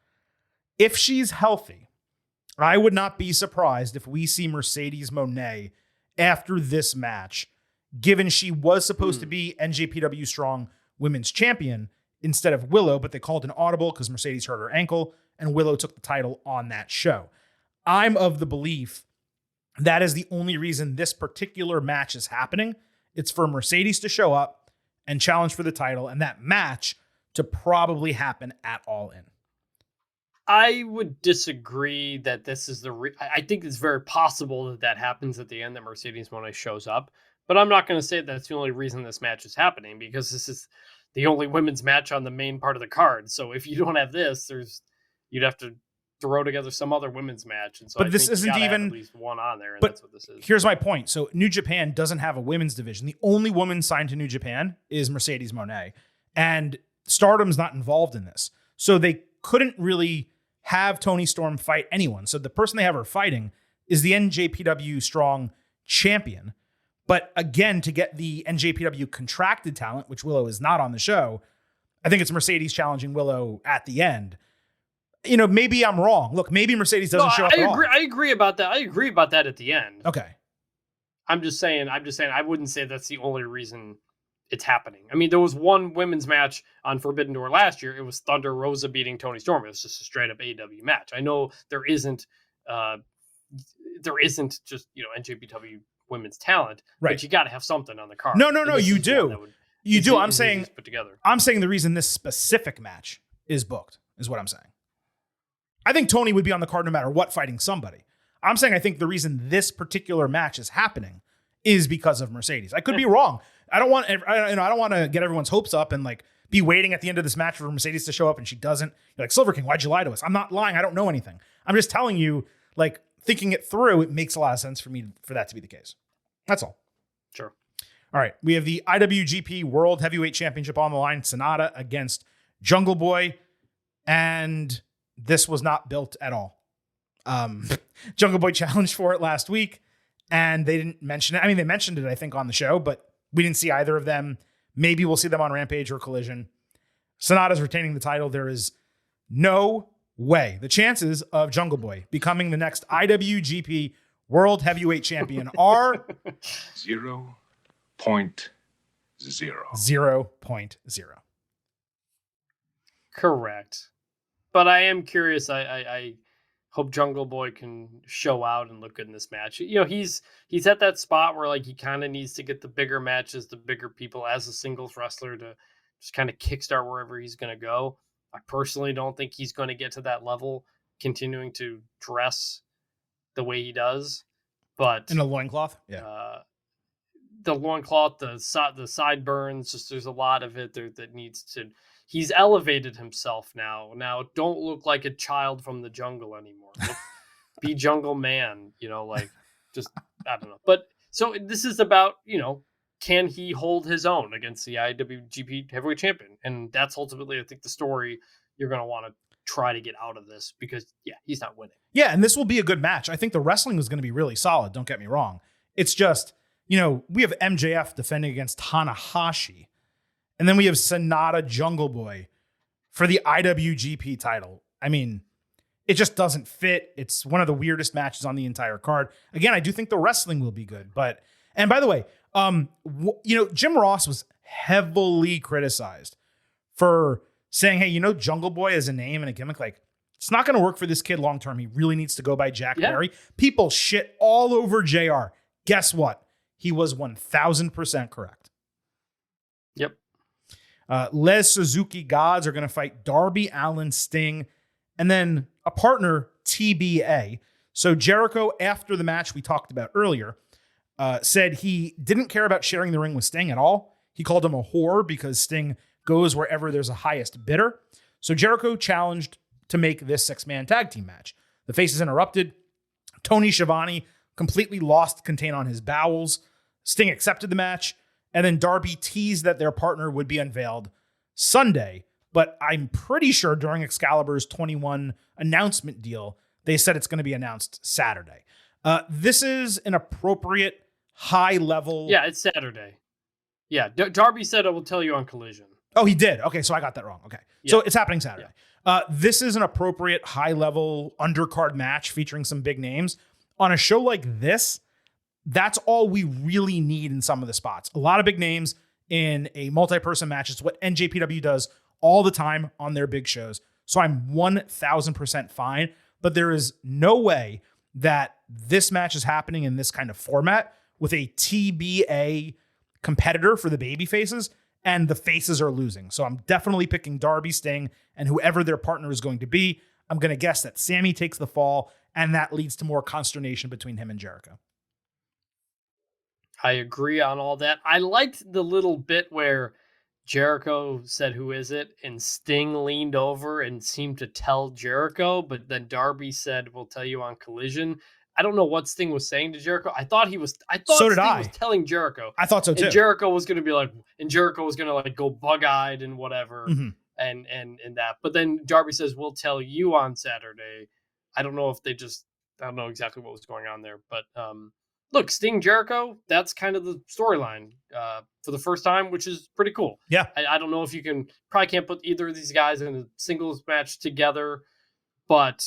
S1: If she's healthy, I would not be surprised if we see Mercedes Moné after this match, given she was supposed to be NJPW Strong Women's Champion instead of Willow, but they called an audible because Mercedes hurt her ankle and Willow took the title on that show. I'm of the belief that is the only reason this particular match is happening. It's for Mercedes to show up and challenge for the title, and that match to probably happen at All In.
S3: I would disagree that this is I think it's very possible that happens at the end, that Mercedes Moné shows up, but I'm not going to say that's the only reason this match is happening, because this is the only women's match on the main part of the card. So if you don't have this, you'd have to throw together some other women's match. And so
S1: but
S3: I
S1: this
S3: think
S1: isn't even
S3: at least one on there, and
S1: but
S3: that's what this is.
S1: Here's my point. So New Japan doesn't have a women's division. The only woman signed to New Japan is Mercedes Moné, and Stardom's not involved in this. So they couldn't really have Toni Storm fight anyone. So the person they have her fighting is the NJPW Strong Champion. But again, to get the NJPW contracted talent, which Willow is not on the show, I think it's Mercedes challenging Willow at the end. You know, maybe I'm wrong. Look, maybe Mercedes doesn't show up at all.
S3: I agree about that. I agree about that at the end.
S1: Okay.
S3: I'm just saying I wouldn't say that's the only reason it's happening. I mean, there was one women's match on Forbidden Door last year. It was Thunder Rosa beating Toni Storm. It was just a straight up AEW match. I know there isn't just, NJPW women's talent,
S1: right?
S3: But you got to have something on the card.
S1: No, you do. You do. I'm saying
S3: put together.
S1: I'm saying the reason this specific match is booked is what I'm saying. I think Tony would be on the card no matter what fighting somebody. I'm saying I think the reason this particular match is happening is because of Mercedes. I could be wrong. I don't want to get everyone's hopes up and like be waiting at the end of this match for Mercedes to show up and she doesn't. You're like, Silver King, why'd you lie to us? I'm not lying. I don't know anything. I'm just telling you, like, thinking it through, it makes a lot of sense for me for that to be the case. That's all.
S3: Sure.
S1: All right. We have the IWGP World Heavyweight Championship on the line. Sonata against Jungle Boy. And this was not built at all. Jungle Boy challenged for it last week, and they didn't mention it. I mean, they mentioned it, I think, on the show, but we didn't see either of them. Maybe we'll see them on Rampage or Collision. Sonata's retaining the title. There is no way. The chances of Jungle Boy becoming the next IWGP World Heavyweight Champion are
S4: 0.0.
S1: 0.0.
S3: Correct. But I am curious. I hope Jungle Boy can show out and look good in this match. You know, he's at that spot where like he kind of needs to get the bigger matches, the bigger people as a singles wrestler to just kind of kickstart wherever he's going to go. I personally don't think he's going to get to that level continuing to dress the way he does. But
S1: in a loincloth? Yeah.
S3: The loincloth, the sideburns, just there's a lot of it there that needs to. He's elevated himself now. Now, don't look like a child from the jungle anymore. Be Jungle Man, you know, like just, I don't know. But so this is about, you know, can he hold his own against the IWGP Heavyweight Champion? And that's ultimately, I think, the story you're going to want to try to get out of this because, yeah, he's not winning.
S1: Yeah, and this will be a good match. I think the wrestling is going to be really solid. Don't get me wrong. It's just, you know, we have MJF defending against Tanahashi. And then we have Sonata Jungle Boy for the IWGP title. I mean, it just doesn't fit. It's one of the weirdest matches on the entire card. Again, I do think the wrestling will be good. And by the way, you know, Jim Ross was heavily criticized for saying, hey, you know, Jungle Boy is a name and a gimmick. Like, it's not going to work for this kid long term. He really needs to go by Jack Perry. People shit all over JR. Guess what? He was 1,000% correct.
S3: Yep.
S1: Les Suzuki Gods are going to fight Darby Allin, Sting, and then a partner, TBA. So Jericho, after the match we talked about earlier, said he didn't care about sharing the ring with Sting at all. He called him a whore because Sting goes wherever there's a highest bidder. So Jericho challenged to make this 6-man tag team match. The Faces interrupted. Tony Schiavone completely lost contain on his bowels. Sting accepted the match. And then Darby teased that their partner would be unveiled Sunday. But I'm pretty sure during Excalibur's 21 announcement deal, they said it's going to be announced Saturday. This is an appropriate high level.
S3: Yeah, it's Saturday. Yeah, Darby said I will tell you on Collision.
S1: Oh, he did. Okay, so I got that wrong. Okay.
S3: Yeah.
S1: So it's happening Saturday. Yeah. This is an appropriate high level undercard match featuring some big names. On a show like this, that's all we really need in some of the spots. A lot of big names in a multi-person match. It's what NJPW does all the time on their big shows. So I'm 1,000% fine, but there is no way that this match is happening in this kind of format with a TBA competitor for the baby faces, and the faces are losing. So I'm definitely picking Darby, Sting, and whoever their partner is going to be. I'm going to guess that Sammy takes the fall, and that leads to more consternation between him and Jericho.
S3: I agree on all that. I liked the little bit where Jericho said, "Who is it?" and Sting leaned over and seemed to tell Jericho, but then Darby said, "We'll tell you on Collision." I don't know what Sting was saying to Jericho. I thought Sting was telling Jericho.
S1: I thought so too.
S3: And Jericho was going to be like, go bug-eyed and whatever, and that. But then Darby says, "We'll tell you on Saturday." I don't know exactly what was going on there, but look, Sting Jericho, that's kind of the storyline for the first time, which is pretty cool.
S1: Yeah.
S3: I don't know if probably can't put either of these guys in a singles match together, but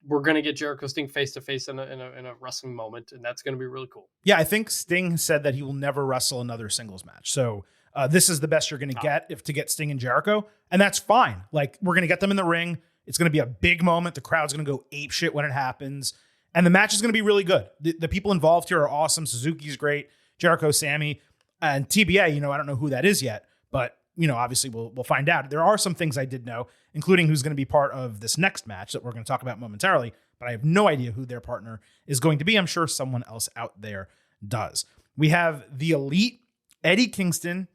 S3: we're going to get Jericho Sting face to face in a wrestling moment, and that's going to be really cool.
S1: Yeah, I think Sting said that he will never wrestle another singles match. So this is the best you're going to get to get Sting and Jericho, and that's fine. Like, we're going to get them in the ring. It's going to be a big moment. The crowd's going to go apeshit when it happens. And the match is going to be really good. The people involved here are awesome. Suzuki's great. Jericho, Sammy, and TBA, I don't know who that is yet, but, obviously we'll find out. There are some things I did know, including who's going to be part of this next match that we're going to talk about momentarily, but I have no idea who their partner is going to be. I'm sure someone else out there does. We have the Elite, Eddie Kingston,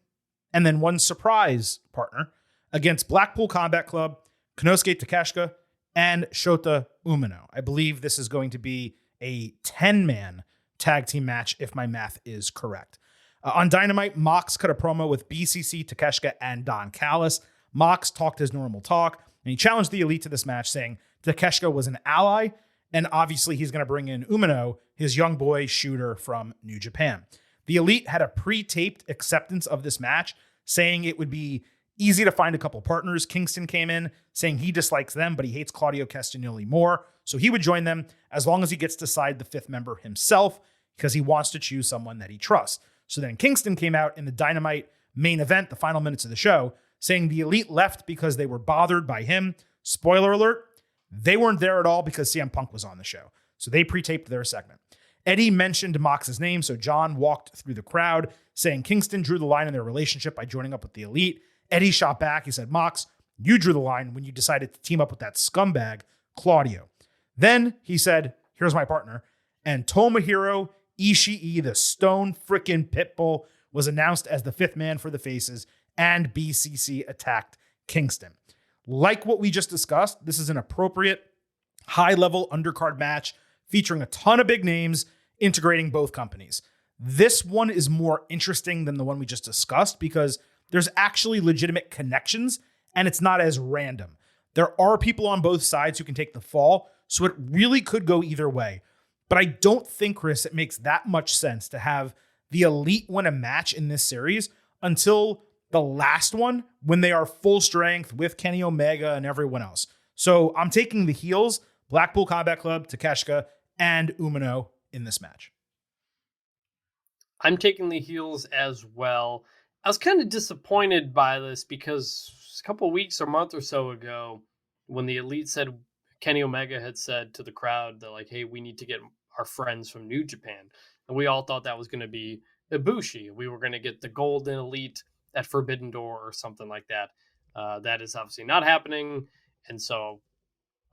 S1: and then one surprise partner against Blackpool Combat Club, Konosuke Takeshita, and Shota Umino. I believe this is going to be a 10-man tag team match, if my math is correct. On Dynamite, Mox cut a promo with BCC, Takeshita, and Don Callis. Mox talked his normal talk, and he challenged the Elite to this match, saying Takeshita was an ally, and obviously he's going to bring in Umino, his young boy shooter from New Japan. The Elite had a pre-taped acceptance of this match, saying it would be easy to find a couple partners. Kingston came in saying he dislikes them, but he hates Claudio Castagnoli more, so he would join them as long as he gets to side the fifth member himself, because he wants to choose someone that he trusts. So then Kingston came out in the Dynamite main event, the final minutes of the show, saying the Elite left because they were bothered by him. Spoiler alert, they weren't there at all because CM Punk was on the show. So they pre-taped their segment. Eddie mentioned Mox's name, so John walked through the crowd saying Kingston drew the line in their relationship by joining up with the Elite. Eddie shot back. He said, Mox, you drew the line when you decided to team up with that scumbag, Claudio. Then he said, here's my partner. And Tomohiro Ishii, the stone frickin' pitbull, was announced as the fifth man for the Faces, and BCC attacked Kingston. Like what we just discussed, this is an appropriate high-level undercard match featuring a ton of big names integrating both companies. This one is more interesting than the one we just discussed because there's actually legitimate connections and it's not as random. There are people on both sides who can take the fall, so it really could go either way. But I don't think, Chris, it makes that much sense to have the Elite win a match in this series until the last one when they are full strength with Kenny Omega and everyone else. So I'm taking the heels, Blackpool Combat Club, Takeshita, and Umino in this match.
S3: I'm taking the heels as well. I was kind of disappointed by this because a couple of weeks or month or so ago, when the Elite said, Kenny Omega had said to the crowd that like, hey, we need to get our friends from New Japan. And we all thought that was going to be Ibushi. We were going to get the Golden Elite at Forbidden Door or something like that. That is obviously not happening. And so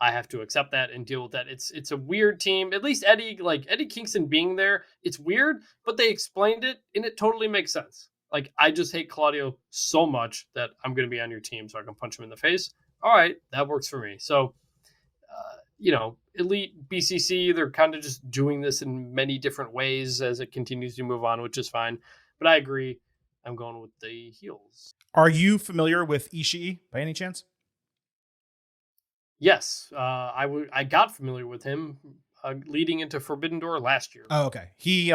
S3: I have to accept that and deal with that. It's a weird team. At least Eddie Kingston being there, it's weird, but they explained it and it totally makes sense. Like, I just hate Claudio so much that I'm going to be on your team so I can punch him in the face. All right, that works for me. So, Elite, BCC, they're kind of just doing this in many different ways as it continues to move on, which is fine. But I agree. I'm going with the heels.
S1: Are you familiar with Ishii by any chance?
S3: Yes, I got familiar with him leading into Forbidden Door last year.
S1: Oh, okay. He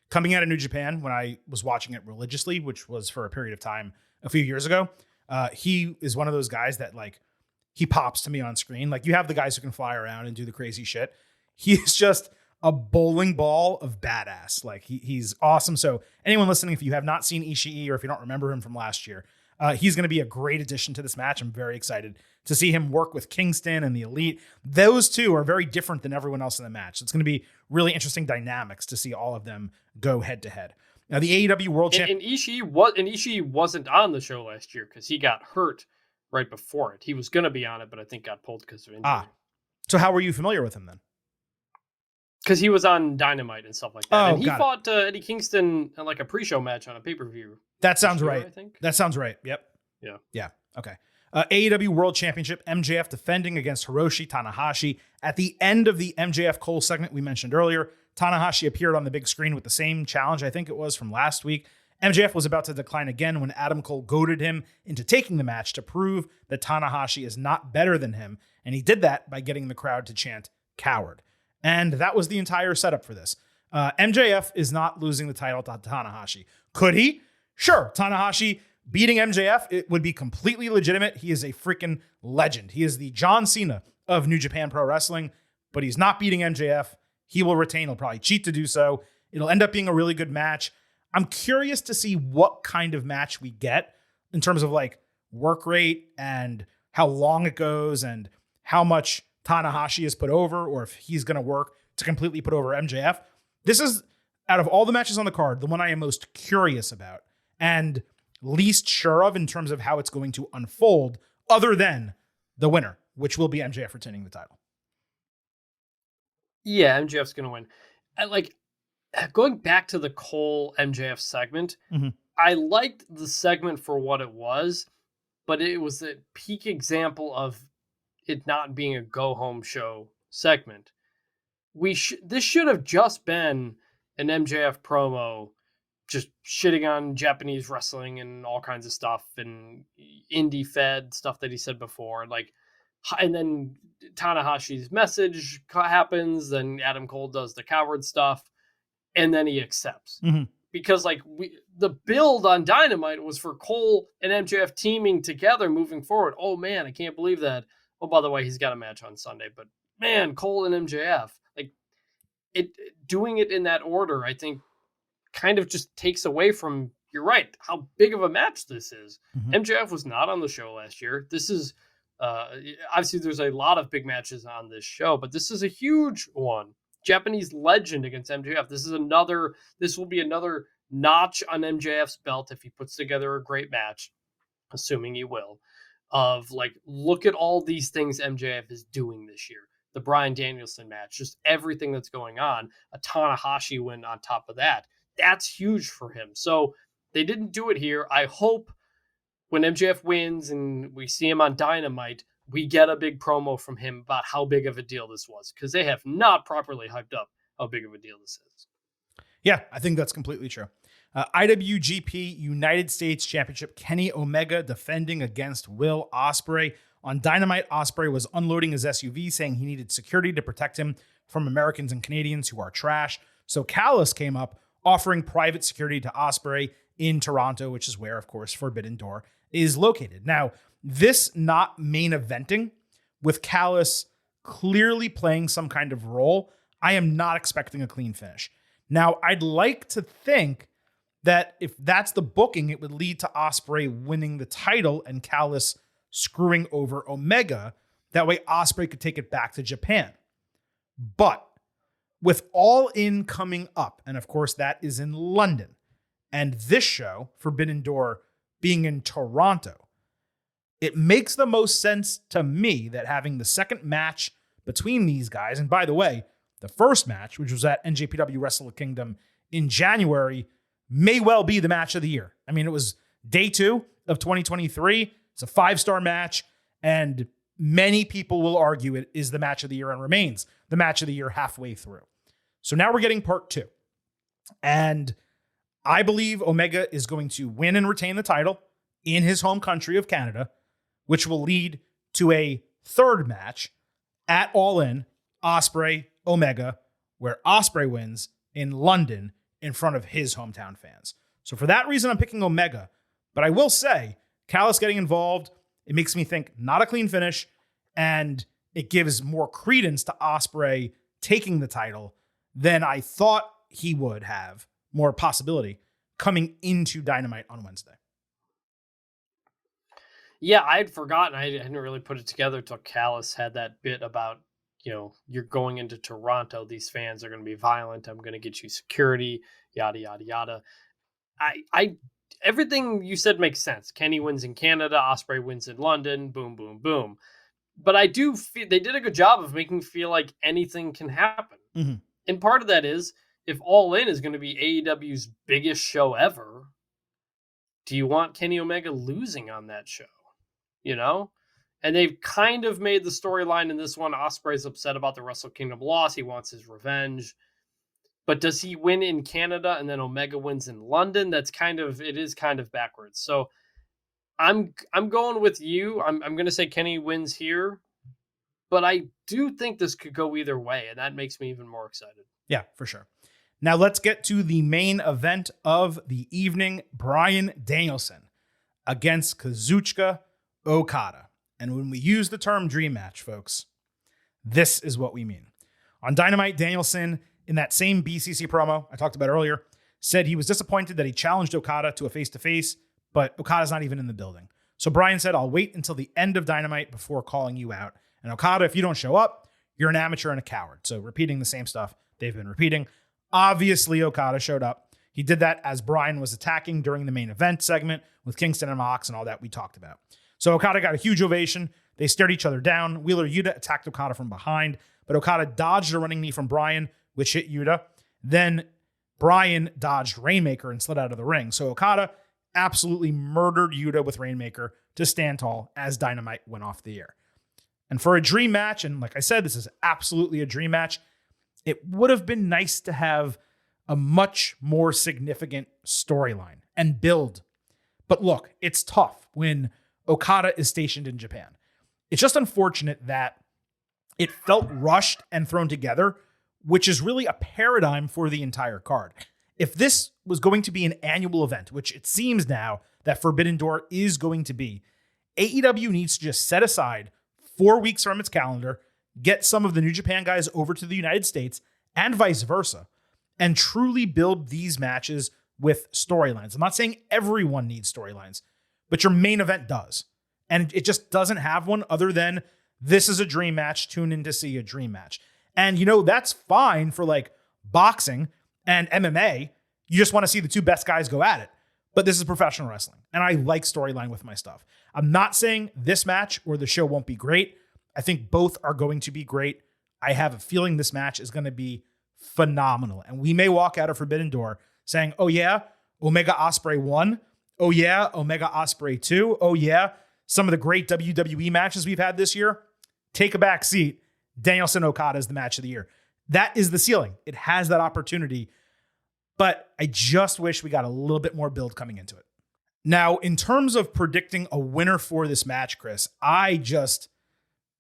S1: coming out of New Japan when I was watching it religiously, which was for a period of time a few years ago. He is one of those guys that like he pops to me on screen. Like you have the guys who can fly around and do the crazy shit. He's just a bowling ball of badass. Like he's awesome. So anyone listening, if you have not seen Ishii or if you don't remember him from last year, he's going to be a great addition to this match. I'm very excited to see him work with Kingston and the Elite. Those two are very different than everyone else in the match. So it's going to be really interesting dynamics to see all of them go head to head. Now the AEW World Champion.
S3: And Ishii wasn't on the show last year because he got hurt right before it. He was going to be on it, but I think got pulled because of injury.
S1: So how were you familiar with him then?
S3: Because he was on Dynamite and stuff like that.
S1: Oh,
S3: and he fought Eddie Kingston in like a pre-show match on a pay-per-view.
S1: That sounds right.
S3: I think.
S1: That sounds right. Yep.
S3: Yeah.
S1: Okay. AEW World Championship, MJF defending against Hiroshi Tanahashi. At the end of the MJF Cole segment we mentioned earlier, Tanahashi appeared on the big screen with the same challenge, I think it was from last week. MJF was about to decline again when Adam Cole goaded him into taking the match to prove that Tanahashi is not better than him, and he did that by getting the crowd to chant coward. And that was the entire setup for this. MJF is not losing the title to Tanahashi. Could he? Sure. Tanahashi beating MJF, it would be completely legitimate. He is a freaking legend. He is the John Cena of New Japan Pro Wrestling, but he's not beating MJF. He will retain. He'll probably cheat to do so. It'll end up being a really good match. I'm curious to see what kind of match we get in terms of like work rate and how long it goes and how much Tanahashi is put over, or if he's going to work to completely put over MJF. This is, out of all the matches on the card, the one I am most curious about. And least sure of in terms of how it's going to unfold, other than the winner, which will be MJF retaining the title.
S3: Yeah, MJF's going to win. Going back to the Cole MJF segment, I liked the segment for what it was, but it was a peak example of it not being a go-home show segment. This should have just been an MJF promo, just shitting on Japanese wrestling and all kinds of stuff and indie fed stuff that he said before. And then Tanahashi's message happens, then Adam Cole does the coward stuff, and then he accepts. Because the build on Dynamite was for Cole and MJF teaming together moving forward. Oh man, I can't believe that. Oh, by the way, he's got a match on Sunday, but man, Cole and MJF, doing it in that order, I think kind of just takes away from, you're right, how big of a match this is. MJF was not on the show last year. This is obviously there's a lot of big matches on this show, but this is a huge one. Japanese legend against MJF. This will be another notch on MJF's belt if he puts together a great match, assuming he will, of look at all these things MJF is doing this year. The Bryan Danielson match, just everything that's going on, a Tanahashi win on top of that. That's huge for him. So they didn't do it here. I hope when MJF wins and we see him on Dynamite, we get a big promo from him about how big of a deal this was, because they have not properly hyped up how big of a deal this is.
S1: Yeah, I think that's completely true. IWGP United States Championship, Kenny Omega defending against Will Ospreay. On Dynamite, Ospreay was unloading his SUV, saying he needed security to protect him from Americans and Canadians who are trash. So Callis came up offering private security to Ospreay in Toronto, which is where, of course, Forbidden Door is located. Now, this not main eventing with Callis clearly playing some kind of role, I am not expecting a clean finish. Now, I'd like to think that if that's the booking, it would lead to Ospreay winning the title and Callis screwing over Omega. That way Ospreay could take it back to Japan. But with All In coming up, and of course that is in London, and this show, Forbidden Door, being in Toronto, it makes the most sense to me that having the second match between these guys, and by the way, the first match, which was at NJPW Wrestle Kingdom in January, may well be the match of the year. I mean, it was day 2 of 2023. It's a 5-star match, and many people will argue it is the match of the year and remains the match of the year halfway through. So now we're getting part 2. And I believe Omega is going to win and retain the title in his home country of Canada, which will lead to a third match at All In, Ospreay, Omega, where Ospreay wins in London in front of his hometown fans. So for that reason, I'm picking Omega. But I will say, Callis getting involved, it makes me think not a clean finish, and it gives more credence to Ospreay taking the title than I thought he would have, more possibility, coming into Dynamite on Wednesday.
S3: Yeah, I had forgotten. I hadn't really put it together until Callis had that bit about, you're going into Toronto. These fans are going to be violent. I'm going to get you security, yada, yada, yada. Everything you said makes sense. Kenny wins in Canada. Ospreay wins in London. Boom, boom, boom. But I do feel they did a good job of making me feel like anything can happen. Mm-hmm. And part of that is, if All In is going to be AEW's biggest show ever, do you want Kenny Omega losing on that show? And they've kind of made the storyline in this one. Ospreay's upset about the Wrestle Kingdom loss. He wants his revenge. But does he win in Canada and then Omega wins in London? It is kind of backwards. So I'm going with you. I'm going to say Kenny wins here. But I do think this could go either way, and that makes me even more excited.
S1: Yeah, for sure. Now let's get to the main event of the evening. Bryan Danielson against Kazuchika Okada. And when we use the term dream match, folks, this is what we mean. On Dynamite, Danielson, in that same BCC promo I talked about earlier, said he was disappointed that he challenged Okada to a face-to-face, but Okada's not even in the building. So Bryan said, I'll wait until the end of Dynamite before calling you out. And Okada, if you don't show up, you're an amateur and a coward. So repeating the same stuff they've been repeating. Obviously, Okada showed up. He did that as Bryan was attacking during the main event segment with Kingston and Mox and all that we talked about. So Okada got a huge ovation. They stared each other down. Wheeler Yuta attacked Okada from behind, but Okada dodged a running knee from Bryan, which hit Yuta. Then Bryan dodged Rainmaker and slid out of the ring. So Okada absolutely murdered Yuta with Rainmaker to stand tall as Dynamite went off the air. And for a dream match, and like I said, this is absolutely a dream match, it would have been nice to have a much more significant storyline and build. But look, it's tough when Okada is stationed in Japan. It's just unfortunate that it felt rushed and thrown together, which is really a paradigm for the entire card. If this was going to be an annual event, which it seems now that Forbidden Door is going to be, AEW needs to just set aside 4 weeks from its calendar, get some of the New Japan guys over to the United States and vice versa, and truly build these matches with storylines. I'm not saying everyone needs storylines, but your main event does. And it just doesn't have one other than this is a dream match. Tune in to see a dream match. And, that's fine for like boxing and MMA. You just want to see the two best guys go at it. But this is professional wrestling, and I like storyline with my stuff. I'm not saying this match or the show won't be great. I think both are going to be great. I have a feeling this match is going to be phenomenal. And we may walk out of Forbidden Door saying, oh yeah, Omega Ospreay 1. Oh yeah, Omega Ospreay 2. Oh yeah, some of the great WWE matches we've had this year. Take a back seat. Danielson Okada is the match of the year. That is the ceiling. It has that opportunity. But I just wish we got a little bit more build coming into it. Now, in terms of predicting a winner for this match, Chris, I just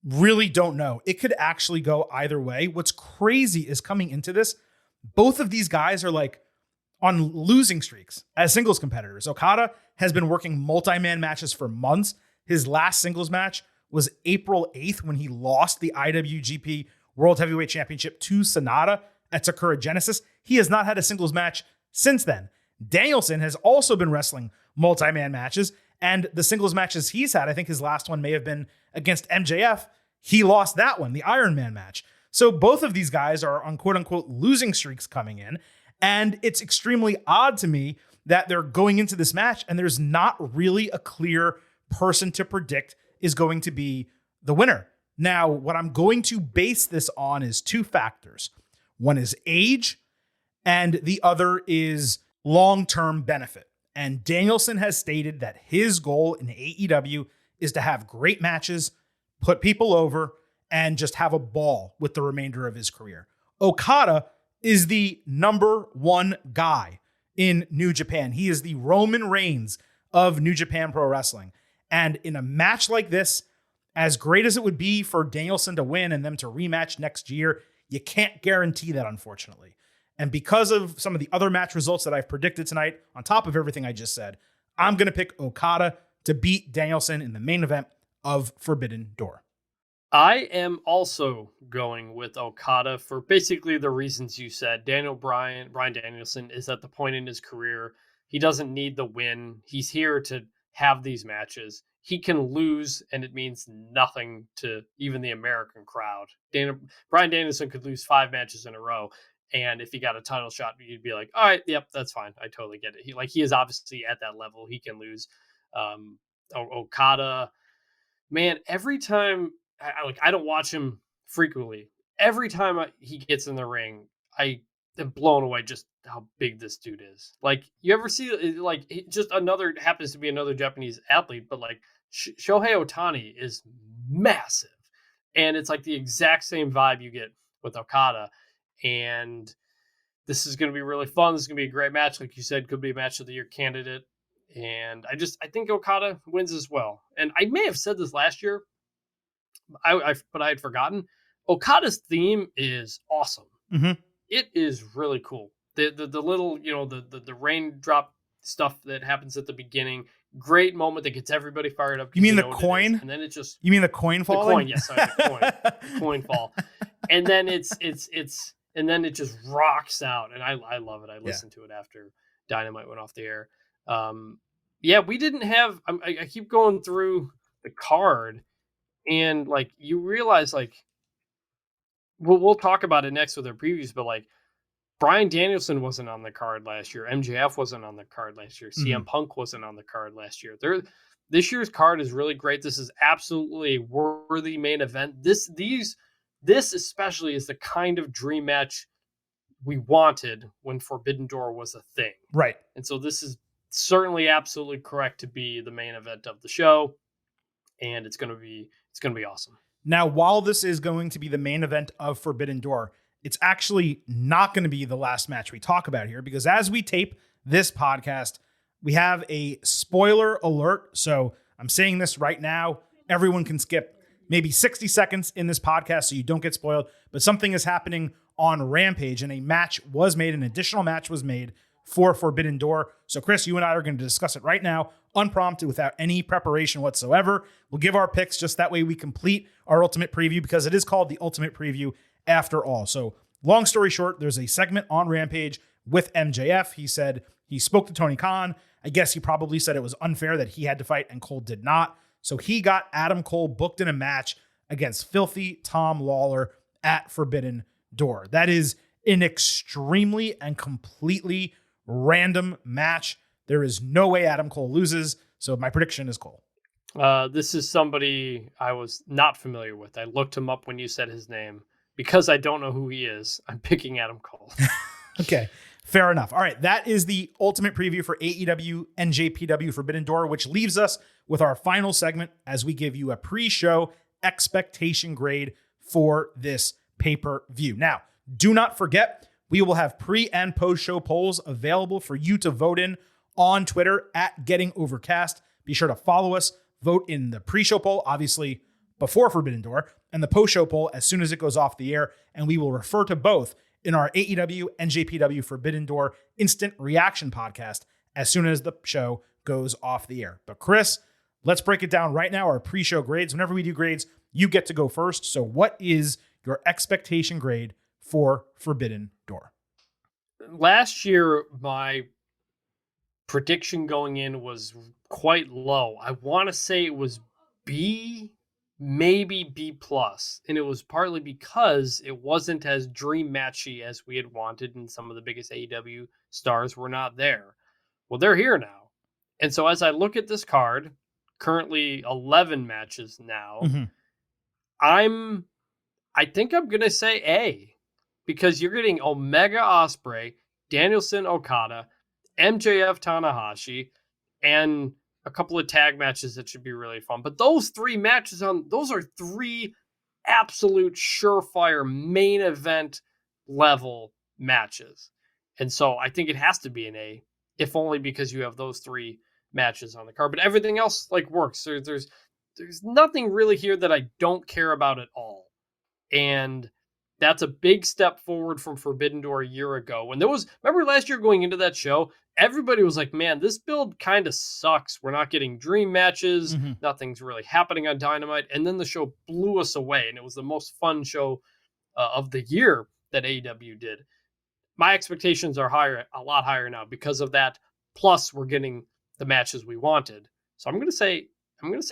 S1: really don't know. It could actually go either way. What's crazy is coming into this, both of these guys are like on losing streaks as singles competitors. Okada has been working multi-man matches for months. His last singles match was April 8th when he lost the IWGP World Heavyweight Championship to Sonata at Sakura Genesis. He has not had a singles match since then. Danielson has also been wrestling multi-man matches, and the singles matches he's had, I think his last one may have been against MJF. He lost that one, the Iron Man match. So both of these guys are on quote-unquote losing streaks coming in, and it's extremely odd to me that they're going into this match and there's not really a clear person to predict is going to be the winner. Now, what I'm going to base this on is two factors. One is age, and the other is long-term benefit. And Danielson has stated that his goal in AEW is to have great matches, put people over, and just have a ball with the remainder of his career. Okada is the number one guy in New Japan. He is the Roman Reigns of New Japan Pro Wrestling. And in a match like this, as great as it would be for Danielson to win and them to rematch next year, you can't guarantee that, unfortunately. And because of some of the other match results that I've predicted tonight, on top of everything I just said, I'm going to pick Okada to beat Danielson in the main event of Forbidden Door.
S3: I am also going with Okada for basically the reasons you said. Bryan Danielson is at the point in his career. He doesn't need the win. He's here to have these matches. He can lose, and it means nothing to even the American crowd. Bryan Danielson could lose 5 matches in a row, and if he got a title shot, you'd be like, all right, yep, that's fine. I totally get it. He is obviously at that level. He can lose. Okada, man, every time I don't watch him frequently. Every time he gets in the ring, I am blown away just how big this dude is. Like, you ever see just happens to be another Japanese athlete, but like Shohei Ohtani is massive, and it's like the exact same vibe you get with Okada. And this is going to be really fun. This is going to be a great match, like you said, could be a match of the year candidate. And I think Okada wins as well. And I may have said this last year, but I had forgotten. Okada's theme is awesome.
S1: Mm-hmm.
S3: It is really cool. The little, the raindrop stuff that happens at the beginning. Great moment that gets everybody fired up.
S1: You mean the coin?
S3: And then it just...
S1: You mean the coin falling?
S3: The coin, yes. Sorry, the coin. The coin fall. And then and then it just rocks out. And I love it. I listened to it after Dynamite went off the air. We didn't have... I keep going through the card, and like you realize, like, we'll talk about it next with our previews, but like Bryan Danielson wasn't on the card last year. MJF wasn't on the card last year. CM Punk wasn't on the card last year. This year's card is really great. This is absolutely a worthy main event. This especially is the kind of dream match we wanted when Forbidden Door was a thing.
S1: Right.
S3: And so this is certainly absolutely correct to be the main event of the show. And it's going to be awesome.
S1: Now, while this is going to be the main event of Forbidden Door, it's actually not going to be the last match we talk about here, because as we tape this podcast, we have a spoiler alert. So I'm saying this right now. Everyone can skip maybe 60 seconds in this podcast so you don't get spoiled. But something is happening on Rampage, and an additional match was made for Forbidden Door. So Chris, you and I are going to discuss it right now, unprompted, without any preparation whatsoever. We'll give our picks just that way we complete our ultimate preview, because it is called the ultimate preview after all. So long story short, there's a segment on Rampage with MJF. He said he spoke to Tony Khan. I guess he probably said it was unfair that he had to fight and Cole did not. So he got Adam Cole booked in a match against Filthy Tom Lawler at Forbidden Door. That is an extremely and completely random match. There is no way Adam Cole loses. So my prediction is Cole.
S3: This is somebody I was not familiar with. I looked him up when you said his name. Because I don't know who he is, I'm picking Adam Cole.
S1: Okay, fair enough. All right, that is the ultimate preview for AEW NJPW Forbidden Door, which leaves us with our final segment as we give you a pre-show expectation grade for this pay-per-view. Now, do not forget, we will have pre- and post-show polls available for you to vote in on Twitter at GettingOvercast. Be sure to follow us, vote in the pre-show poll, obviously before Forbidden Door, and the post-show poll as soon as it goes off the air, and we will refer to both in our AEW NJPW Forbidden Door instant reaction podcast as soon as the show goes off the air. But Chris, let's break it down right now, our pre-show grades. Whenever we do grades, you get to go first. So what is your expectation grade for Forbidden Door?
S3: Last year, my prediction going in was quite low. I want to say it was B, maybe B+, and it was partly because it wasn't as dream matchy as we had wanted, and some of the biggest AEW stars were not there. Well, they're here now. And so as I look at this card, currently 11 matches now, I think I'm going to say A, because you're getting Omega Ospreay, Danielson Okada, MJF Tanahashi, and a couple of tag matches that should be really fun. But those three matches those are three absolute surefire main event level matches. And so I think it has to be an A, if only because you have those three matches on the card. But everything else works. There's nothing really here that I don't care about at all. And that's a big step forward from Forbidden Door a year ago. When remember last year going into that show, everybody was like, man, this build kind of sucks. We're not getting dream matches. Nothing's really happening on Dynamite. And then the show blew us away. And it was the most fun show of the year that AEW did. My expectations are a lot higher now because of that. Plus we're getting the matches we wanted. So I'm going to say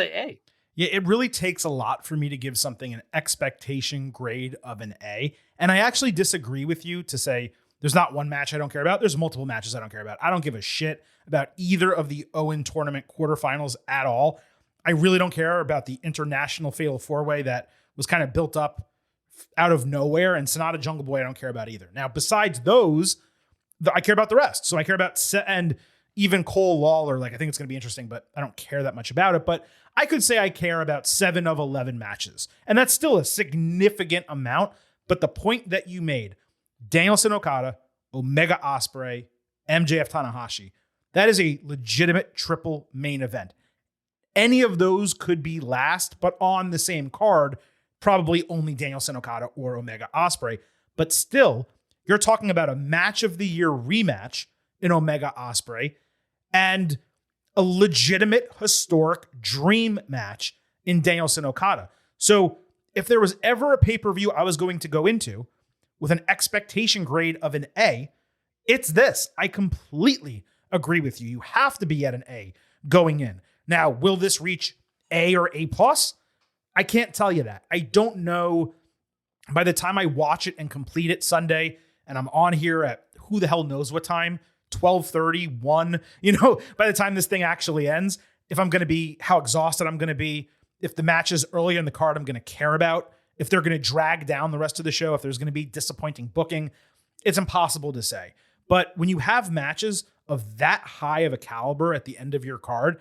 S3: A.
S1: Yeah, it really takes a lot for me to give something an expectation grade of an A. And I actually disagree with you to say there's not one match I don't care about. There's multiple matches I don't care about. I don't give a shit about either of the Owen tournament quarterfinals at all. I really don't care about the international fatal four-way that was kind of built up out of nowhere. And Sonata Jungle Boy I don't care about either. Now, besides those, I care about the rest. So I care about and even Cole Lawler. I think it's going to be interesting, but I don't care that much about it. But I could say I care about 7 of 11 matches. And that's still a significant amount. But the point that you made, Danielson Okada, Omega Ospreay, MJF Tanahashi, that is a legitimate triple main event. Any of those could be last, but on the same card, probably only Danielson Okada or Omega Ospreay. But still, you're talking about a match of the year rematch in Omega Ospreay and a legitimate historic dream match in Danielson Okada. So if there was ever a pay-per-view I was going to go into with an expectation grade of an A, it's this. I completely agree with you. You have to be at an A going in. Now, will this reach A or A+? I can't tell you that. I don't know. By the time I watch it and complete it Sunday and I'm on here at who the hell knows what time, 12:30, 1, by the time this thing actually ends, if I'm going to be, how exhausted I'm going to be, if the matches earlier in the card I'm going to care about, if they're going to drag down the rest of the show, if there's going to be disappointing booking, it's impossible to say. But when you have matches of that high of a caliber at the end of your card,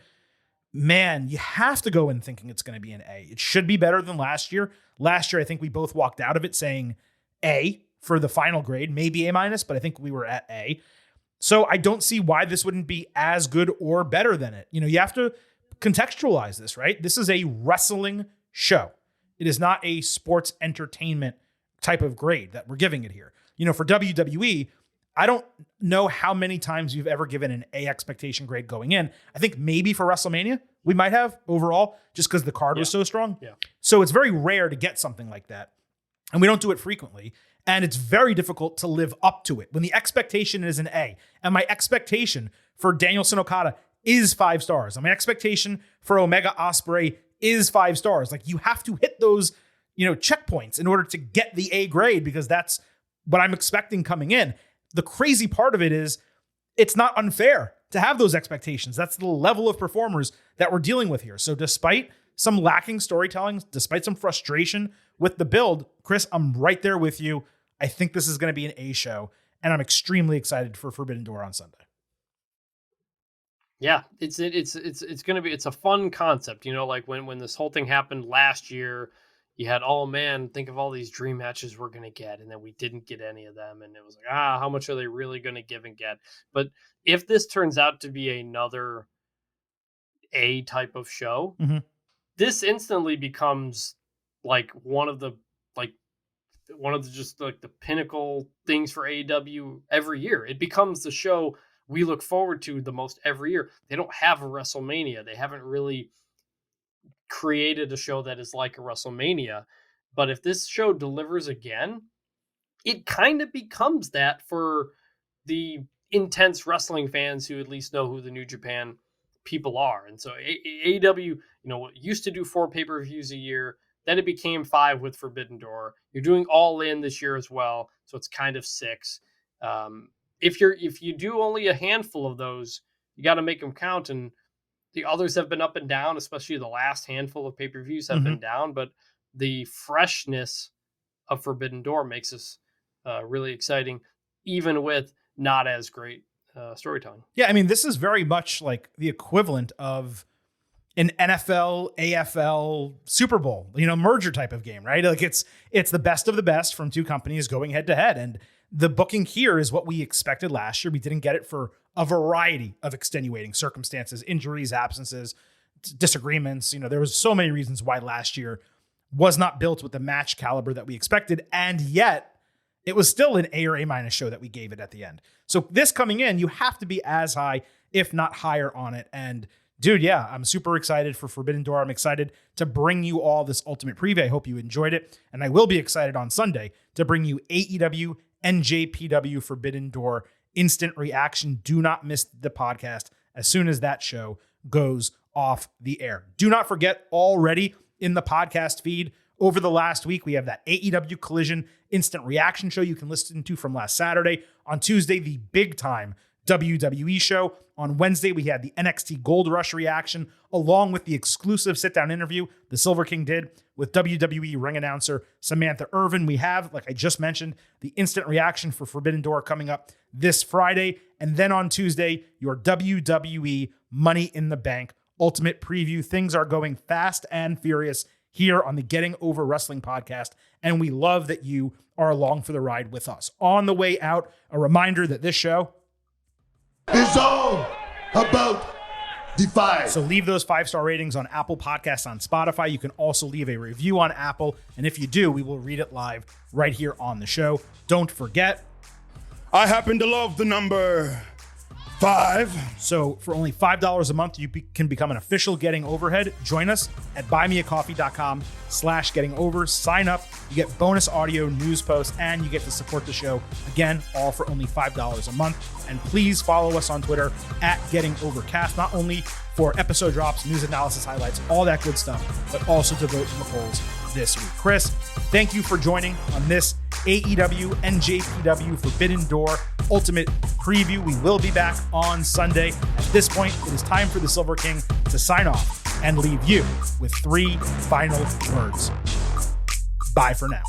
S1: man, you have to go in thinking it's going to be an A. It should be better than last year. Last year, I think we both walked out of it saying A for the final grade, maybe A-, but I think we were at A. So I don't see why this wouldn't be as good or better than it. You have to contextualize this, right? This is a wrestling show. It is not a sports entertainment type of grade that we're giving it here. For WWE, I don't know how many times you've ever given an A expectation grade going in. I think maybe for WrestleMania, we might have overall, just because the card was so strong.
S3: Yeah.
S1: So it's very rare to get something like that. And we don't do it frequently. And it's very difficult to live up to it when the expectation is an A. And my expectation for Danielson Okada is 5 stars. And my expectation for Omega Ospreay is 5 stars. Like, you have to hit those, checkpoints in order to get the A grade, because that's what I'm expecting coming in. The crazy part of it is it's not unfair to have those expectations. That's the level of performers that we're dealing with here. So despite some lacking storytelling, despite some frustration with the build, Chris, I'm right there with you. I think this is going to be an A show, and I'm extremely excited for Forbidden Door on Sunday.
S3: Yeah, it's going to be, it's a fun concept, like when this whole thing happened last year, you had, oh man, think of all these dream matches we're going to get, and then we didn't get any of them, and it was like, how much are they really going to give and get? But if this turns out to be another A type of show, this instantly becomes like one of the just like the pinnacle things for AEW every year. It becomes the show we look forward to the most every year. They don't have a WrestleMania. They haven't really created a show that is like a WrestleMania. But if this show delivers again, it kind of becomes that for the intense wrestling fans who at least know who the New Japan people are. And so AEW, used to do 4 pay-per-views a year. Then it became 5 with Forbidden Door. You're doing All In this year as well, so it's kind of 6. If you do only a handful of those, you got to make them count. And the others have been up and down, especially the last handful of pay-per-views have been down. But the freshness of Forbidden Door makes this really exciting, even with not as great storytelling. Yeah,
S1: I mean, this is very much like the equivalent of an NFL, AFL, Super Bowl, merger type of game, right? Like it's the best of the best from 2 companies going head to head. And the booking here is what we expected last year. We didn't get it for a variety of extenuating circumstances, injuries, absences, disagreements. There was so many reasons why last year was not built with the match caliber that we expected. And yet it was still an A or A- show that we gave it at the end. So this coming in, you have to be as high, if not higher on it. And dude, yeah, I'm super excited for Forbidden Door. I'm excited to bring you all this ultimate preview. I hope you enjoyed it. And I will be excited on Sunday to bring you AEW NJPW Forbidden Door instant reaction. Do not miss the podcast as soon as that show goes off the air. Do not forget, already in the podcast feed over the last week, we have that AEW Collision instant reaction show you can listen to from last Saturday. On Tuesday, the big time WWE show. On Wednesday, we had the NXT Gold Rush reaction, along with the exclusive sit-down interview the Silver King did with WWE ring announcer Samantha Irvin. We have, like I just mentioned, the instant reaction for Forbidden Door coming up this Friday. And then on Tuesday, your WWE Money in the Bank ultimate preview. Things are going fast and furious here on the Getting Over Wrestling podcast, and we love that you are along for the ride with us. On the way out, a reminder that this show
S5: is all about Defy.
S1: So leave those 5-star ratings on Apple Podcasts, on Spotify. You can also leave a review on Apple, and if you do, we will read it live right here on the show. Don't forget,
S2: I happen to love the number 5.
S1: So for only $5 a month, you can become an official Getting Overhead. Join us at buymeacoffee.com/gettingover. Sign up. You get bonus audio, news posts, and you get to support the show. Again, all for only $5 a month. And please follow us on Twitter at GettingOverCast, not only for episode drops, news analysis highlights, all that good stuff, but also to vote in the polls this week. Chris, thank you for joining on this AEW NJPW Forbidden Door Ultimate Preview. We will be back on Sunday. At this point, it is time for the Silver King to sign off and leave you with 3 final words. Bye for now.